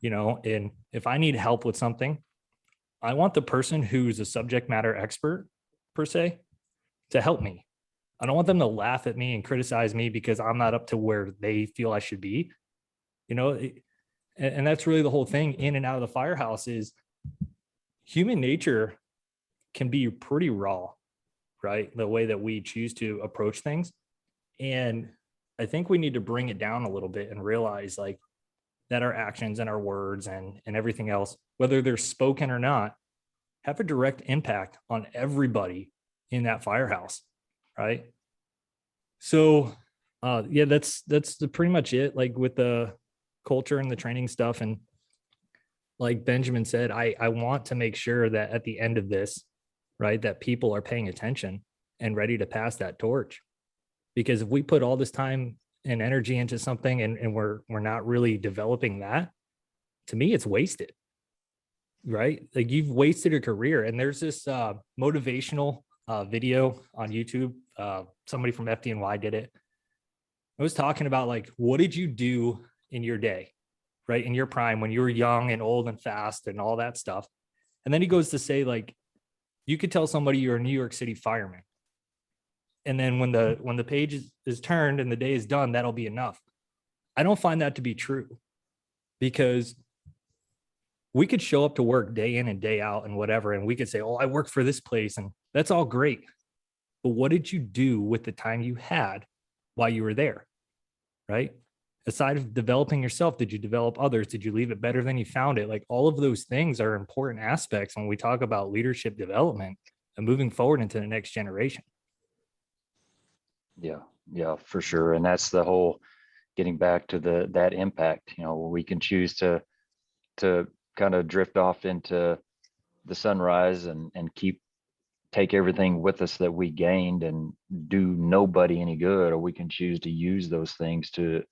and if I need help with something, I want the person who's a subject matter expert per se to help me. I don't want them to laugh at me and criticize me because I'm not up to where they feel I should be, and that's really the whole thing in and out of the firehouse is human nature can be pretty raw, right? The way that we choose to approach things. And I think we need to bring it down a little bit and realize like that our actions and our words and everything else, whether they're spoken or not, have a direct impact on everybody in that firehouse, right? So yeah, that's pretty much it, like with the culture and the training stuff. And like Benjamin said, I want to make sure that at the end of this, right, that people are paying attention and ready to pass that torch. Because if we put all this time and energy into something and we're not really developing that, to me, it's wasted, right? Like you've wasted a career. And there's this motivational video on YouTube. Somebody from FDNY did it. I was talking about like, what did you do in your day, right? In your prime, when you were young and old and fast and all that stuff. And then he goes to say like, you could tell somebody you're a New York City fireman. And then when the page is turned and the day is done, that'll be enough. I don't find that to be true, because we could show up to work day in and day out and whatever, and we could say, oh, I work for this place, and that's all great. But what did you do with the time you had while you were there, right? Aside of developing yourself, did you develop others? Did you leave it better than you found it? Like all of those things are important aspects when we talk about leadership development and moving forward into the next generation. Yeah, for sure. And that's the whole getting back to that impact, we can choose to kind of drift off into the sunrise and take everything with us that we gained and do nobody any good, or we can choose to use those things to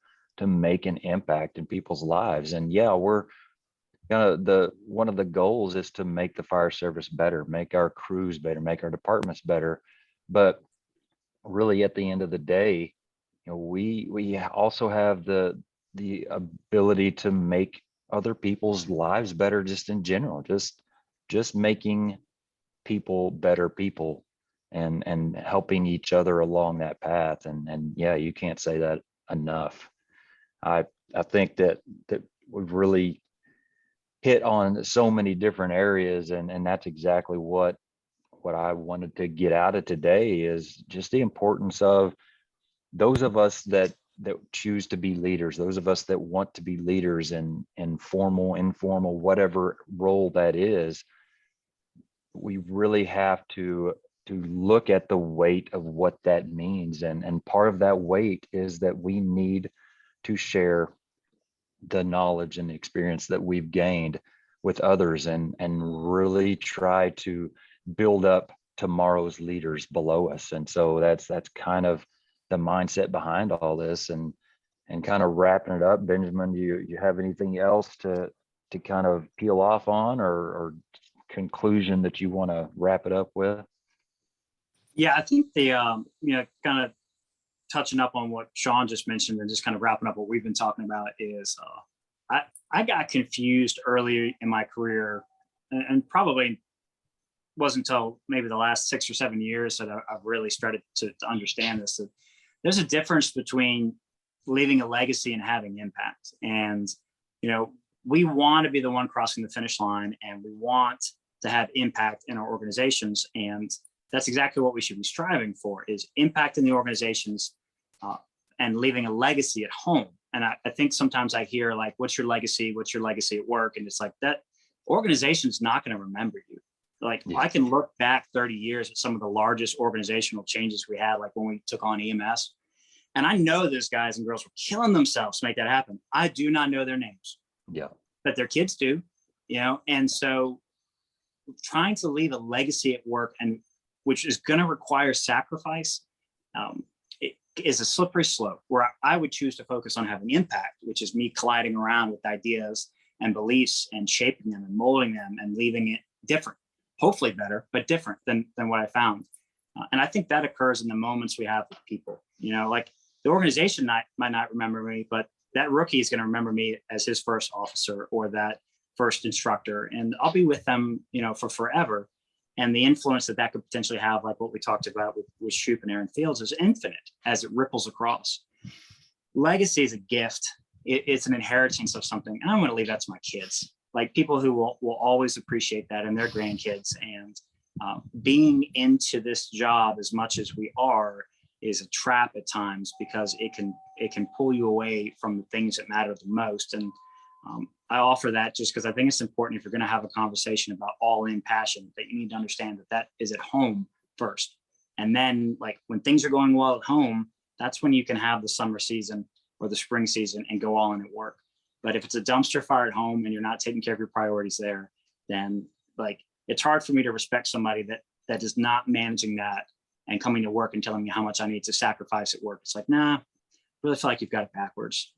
make an impact in people's lives. And yeah, we're one of the goals is to make the fire service better, make our crews better, make our departments better. But really at the end of the day, we also have the ability to make other people's lives better, just in general, just making people better people and helping each other along that path. And yeah, you can't say that enough. I think that we've really hit on so many different areas, and that's exactly what I wanted to get out of today, is just the importance of those of us that choose to be leaders, those of us that want to be leaders in formal, informal, whatever role that is. We really have to look at the weight of what that means. And part of that weight is that we need to share the knowledge and experience that we've gained with others and really try to build up tomorrow's leaders below us. And so that's kind of the mindset behind all this. And kind of wrapping it up, Benjamin, do you have anything else to kind of peel off on, or conclusion that you want to wrap it up with? Yeah, I think the kind of touching up on what Sean just mentioned and just kind of wrapping up what we've been talking about is I got confused early in my career, and probably wasn't until maybe the last 6 or 7 years that I've really started to understand this, that there's a difference between leaving a legacy and having impact. And we want to be the one crossing the finish line, and we want to have impact in our organizations. And that's exactly what we should be striving for, is impact in the organizations and leaving a legacy at home. And I think sometimes I hear like, what's your legacy? What's your legacy at work? And it's like, that organization's not going to remember you. Like Yeah. I can look back 30 years at some of the largest organizational changes we had, like when we took on EMS. And I know those guys and girls were killing themselves to make that happen. I do not know their names, Yeah. but their kids do, and so trying to leave a legacy at work, and which is going to require sacrifice, it is a slippery slope where I would choose to focus on having impact, which is me colliding around with ideas and beliefs and shaping them and molding them and leaving it different, hopefully better, but different than what I found. And I think that occurs in the moments we have with people, like the organization might not remember me, but that rookie is going to remember me as his first officer or that first instructor, and I'll be with them, for forever. And the influence that could potentially have, like what we talked about with Shoup and Aaron Fields, is infinite as it ripples across. Legacy is a gift. It's an inheritance of something. And I'm going to leave that to my kids, like people who will always appreciate that, and their grandkids. And being into this job as much as we are is a trap at times, because it can pull you away from the things that matter the most. And I offer that just because I think it's important, if you're going to have a conversation about all in passion, that you need to understand that is at home first. And then, like, when things are going well at home, that's when you can have the summer season or the spring season and go all in at work. But if it's a dumpster fire at home and you're not taking care of your priorities there, then like it's hard for me to respect somebody that is not managing that and coming to work and telling me how much I need to sacrifice at work. It's like, nah, I really feel like you've got it backwards.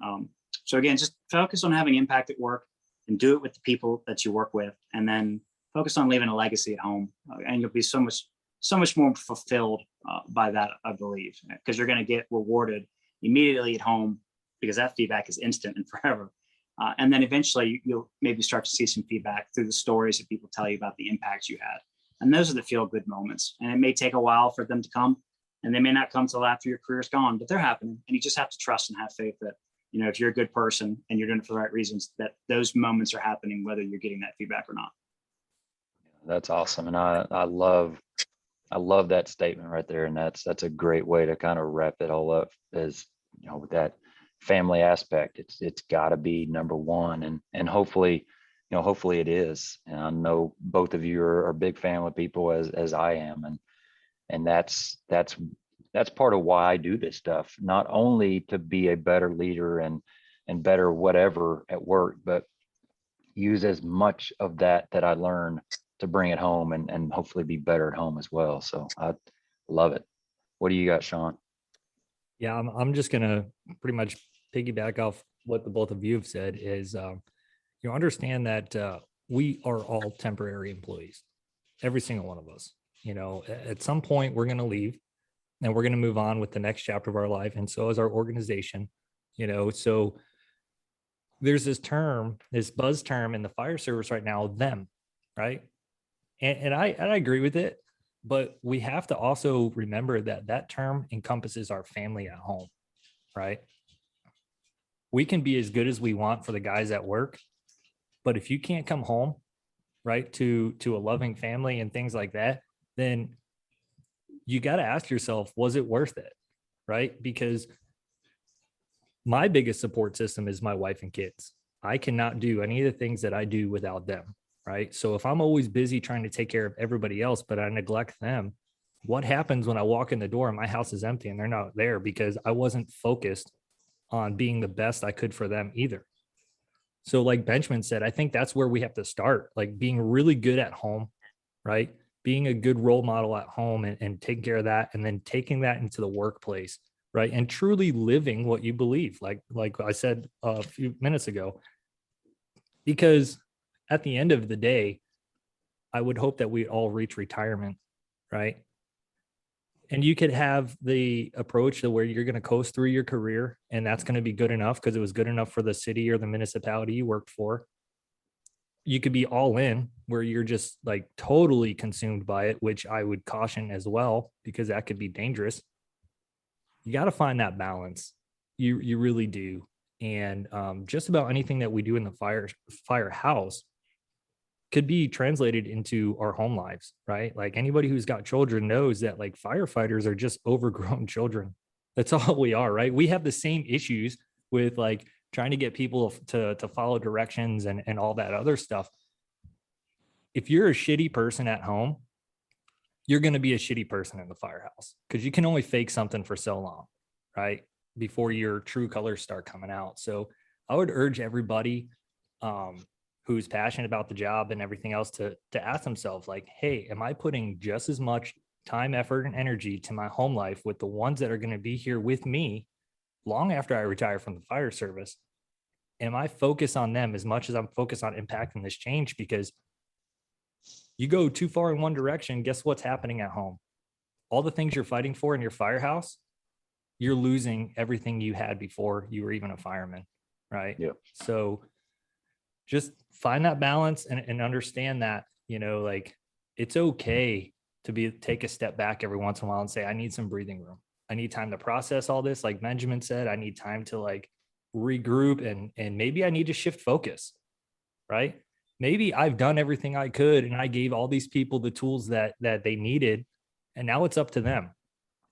So again, just focus on having impact at work and do it with the people that you work with, and then focus on leaving a legacy at home. And you'll be so much more fulfilled by that, I believe, because you're going to get rewarded immediately at home, because that feedback is instant and forever. And then eventually you'll maybe start to see some feedback through the stories that people tell you about the impacts you had. And those are the feel good moments. And it may take a while for them to come, and they may not come till after your career's gone, but they're happening. And you just have to trust and have faith that, if you're a good person and you're doing it for the right reasons, that those moments are happening, whether you're getting that feedback or not. That's awesome. And I love that statement right there. And that's a great way to kind of wrap it all up, is, with that family aspect, it's gotta be number one. And hopefully it is. And I know both of you are big family people as I am. And that's part of why I do this stuff, not only to be a better leader and better whatever at work, but use as much of that I learn to bring it home and hopefully be better at home as well. So I love it. What do you got, Sean? Yeah, I'm just gonna pretty much piggyback off what the both of you have said. Is understand that we are all temporary employees, every single one of us. At some point we're gonna leave, and we're gonna move on with the next chapter of our life, and so is our organization. So there's this buzz term in the fire service right now, them, right? And I agree with it, but we have to also remember that term encompasses our family at home, right? We can be as good as we want for the guys at work, but if you can't come home, right, to a loving family and things like that, then you got to ask yourself, was it worth it? Right? Because my biggest support system is my wife and kids. I cannot do any of the things that I do without them. Right. So if I'm always busy trying to take care of everybody else, but I neglect them, what happens when I walk in the door and my house is empty and they're not there because I wasn't focused on being the best I could for them either? So like Benjamin said, I think that's where we have to start, like being really good at home, right? Being a good role model at home and taking care of that, and then taking that into the workplace, right? And truly living what you believe, like I said a few minutes ago, because at the end of the day, I would hope that we all reach retirement, right? And you could have the approach to where you're going to coast through your career, and that's going to be good enough because it was good enough for the city or the municipality you worked for. You could be all in, where you're just like totally consumed by it, which I would caution as well, because that could be dangerous. You got to find that balance. You really do. And just about anything that we do in the firehouse could be translated into our home lives, right? Like anybody who's got children knows that like firefighters are just overgrown children. That's all we are, right? We have the same issues with like trying to get people to follow directions and all that other stuff. if you're a shitty person at home, you're going to be a shitty person in the firehouse, because you can only fake something for so long, right? Before your true colors start coming out. So I would urge everybody who's passionate about the job and everything else to ask themselves, like, hey, am I putting just as much time, effort, and energy to my home life with the ones that are going to be here with me long after I retire from the fire service? Am I focused on them as much as I'm focused on impacting this change? Because you go too far in one direction, guess what's happening at home? All the things you're fighting for in your firehouse, you're losing everything you had before you were even a fireman, right? Yeah. So just find that balance and understand that, like, it's okay to take a step back every once in a while and say, I need some breathing room. I need time to process all this. Like Benjamin said, I need time to like regroup and maybe I need to shift focus, right? Maybe I've done everything I could and I gave all these people the tools that they needed, and now it's up to them.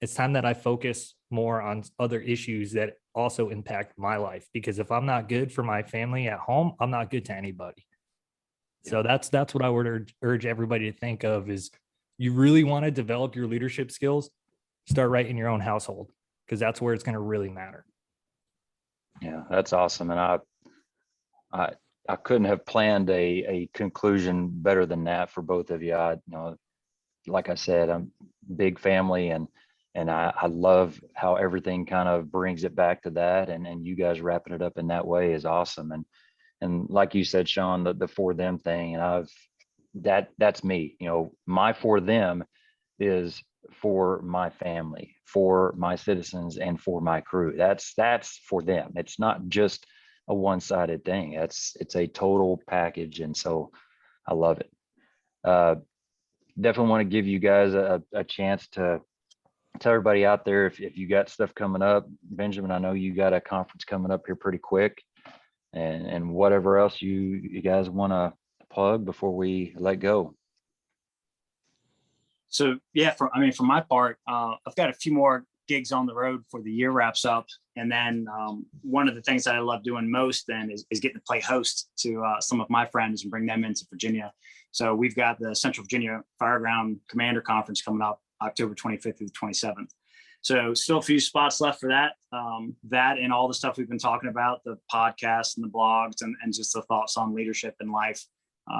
It's time that I focus more on other issues that also impact my life, because if I'm not good for my family at home, I'm not good to anybody. So that's what I would urge everybody to think of is, you really want to develop your leadership skills, start right in your own household, because that's where it's going to really matter. Yeah, that's awesome. And I couldn't have planned a conclusion better than that for both of you. Like I said, I'm big family, and I love how everything kind of brings it back to that, and you guys wrapping it up in that way is awesome. And like you said, Sean, the for them thing, and that's me. My for them is for my family, for my citizens, and for my crew. That's for them. It's not just a one-sided thing. It's a total package, and so I love it. Definitely want to give you guys a chance to tell everybody out there, if you got stuff coming up. Benjamin, I know you got a conference coming up here pretty quick, and whatever else you guys want to plug before we let go. So yeah, for my part, I've got a few more gigs on the road before the year wraps up, and then one of the things that I love doing most then is getting to play host to some of my friends and bring them into Virginia. So we've got the Central Virginia Fireground Commander Conference coming up October 25th through the 27th. So still a few spots left for that. That and all the stuff we've been talking about, the podcasts and the blogs and just the thoughts on leadership in life.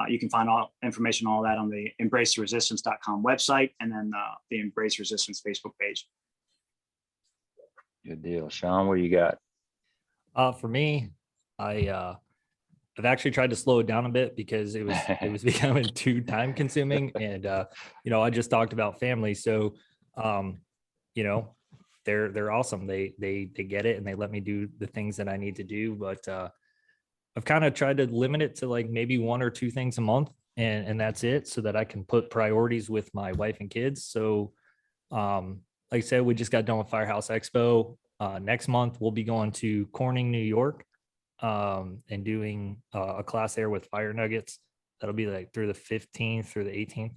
You can find all information, all that on the embraceresistance.com website, and then the Embrace Resistance Facebook page. Good deal. Sean, what do you got? For me, I've actually tried to slow it down a bit because it was becoming too time consuming. And, I just talked about family. So, they're awesome. They get it and they let me do the things that I need to do. But, I've kind of tried to limit it to like maybe 1 or 2 things a month, and that's it, so that I can put priorities with my wife and kids. So, like I said, we just got done with Firehouse Expo. Next month, we'll be going to Corning, New York, and doing a class there with Fire Nuggets. That'll be like through the 15th through the 18th.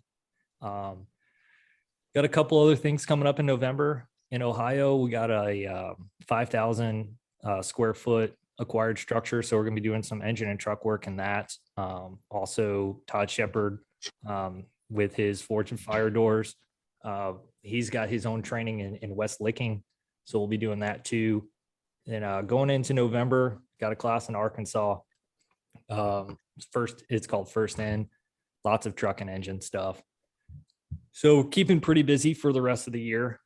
Got a couple other things coming up in November in Ohio. We got a 5,000 square foot acquired structure. So we're going to be doing some engine and truck work in that. Also Todd Shepard, with his Fortune Fire Doors. He's got his own training in West Licking. So we'll be doing that too. And going into November, got a class in Arkansas. It's called First In, lots of truck and engine stuff. So keeping pretty busy for the rest of the year.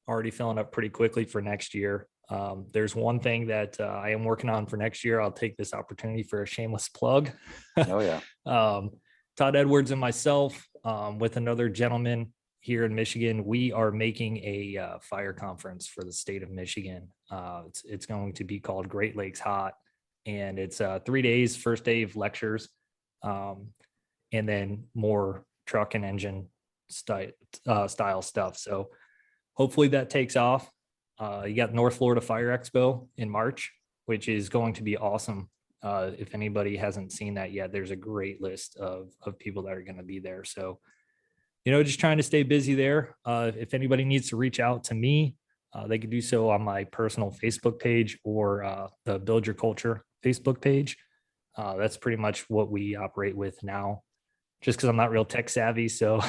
Already filling up pretty quickly for next year. There's one thing that I am working on for next year. I'll take this opportunity for a shameless plug. Oh yeah. Todd Edwards and myself, with another gentleman here in Michigan, we are making a fire conference for the state of Michigan. It's going to be called Great Lakes Hot, and it's 3 days. First day of lectures, and then more truck and engine style stuff. So hopefully that takes off. You got North Florida Fire Expo in March, which is going to be awesome. If anybody hasn't seen that yet, there's a great list of people that are going to be there. So, just trying to stay busy there. If anybody needs to reach out to me, they can do so on my personal Facebook page or the Build Your Culture Facebook page. That's pretty much what we operate with now. just because I'm not real tech savvy. So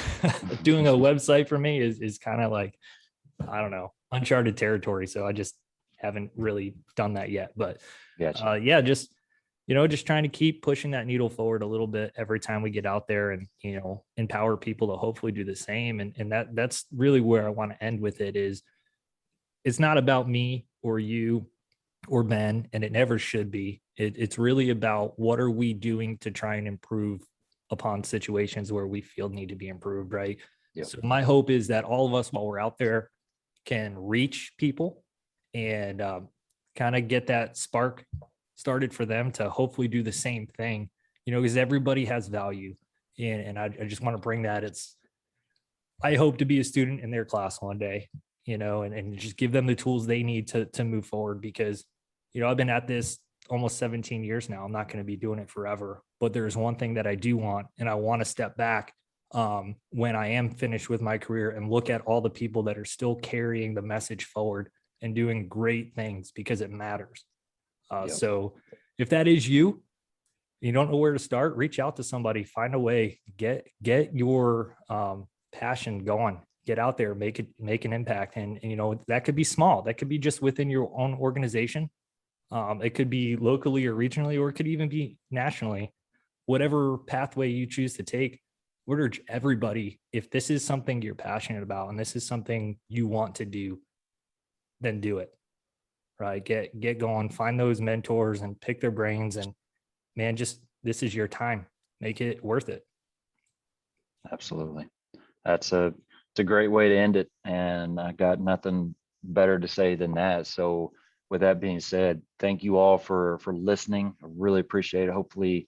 doing a website for me is kind of like, I don't know, uncharted territory. So I just haven't really done that yet. But Gotcha. yeah, just, just trying to keep pushing that needle forward a little bit every time we get out there and, empower people to hopefully do the same. And that's really where I want to end with it is it's not about me or you or Ben, and it never should be. It's really about what are we doing to try and improve upon situations where we feel need to be improved, right? Yep. So my hope is that all of us, while we're out there, can reach people and kind of get that spark started for them to hopefully do the same thing, because everybody has value. And I just want to bring that. I hope to be a student in their class one day, and just give them the tools they need to move forward because, I've been at this almost 17 years now. I'm not going to be doing it forever, but there's one thing that I do want, and I want to step back when I am finished with my career and look at all the people that are still carrying the message forward and doing great things because it matters. Yep. So if that is you, you don't know where to start, reach out to somebody, find a way, get your passion going, get out there, make an impact. And that could be small. That could be just within your own organization. It could be locally or regionally, or it could even be nationally. Whatever pathway you choose to take, would urge everybody, if this is something you're passionate about and this is something you want to do, then do it. Right? Get going, find those mentors and pick their brains, and man, this is your time. Make it worth it. Absolutely. It's a great way to end it. And I got nothing better to say than that. So with that being said, thank you all for listening. I really appreciate it. Hopefully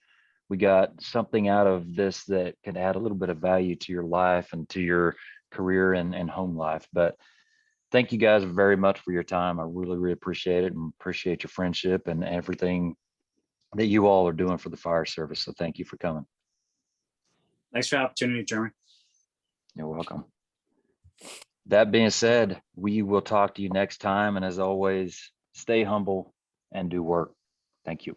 we got something out of this that can add a little bit of value to your life and to your career and home life. But thank you guys very much for your time. I really, really appreciate it and appreciate your friendship and everything that you all are doing for the fire service. So thank you for coming. Thanks for the opportunity, Jeremy. You're welcome. That being said, we will talk to you next time. And as always, stay humble and do work. Thank you.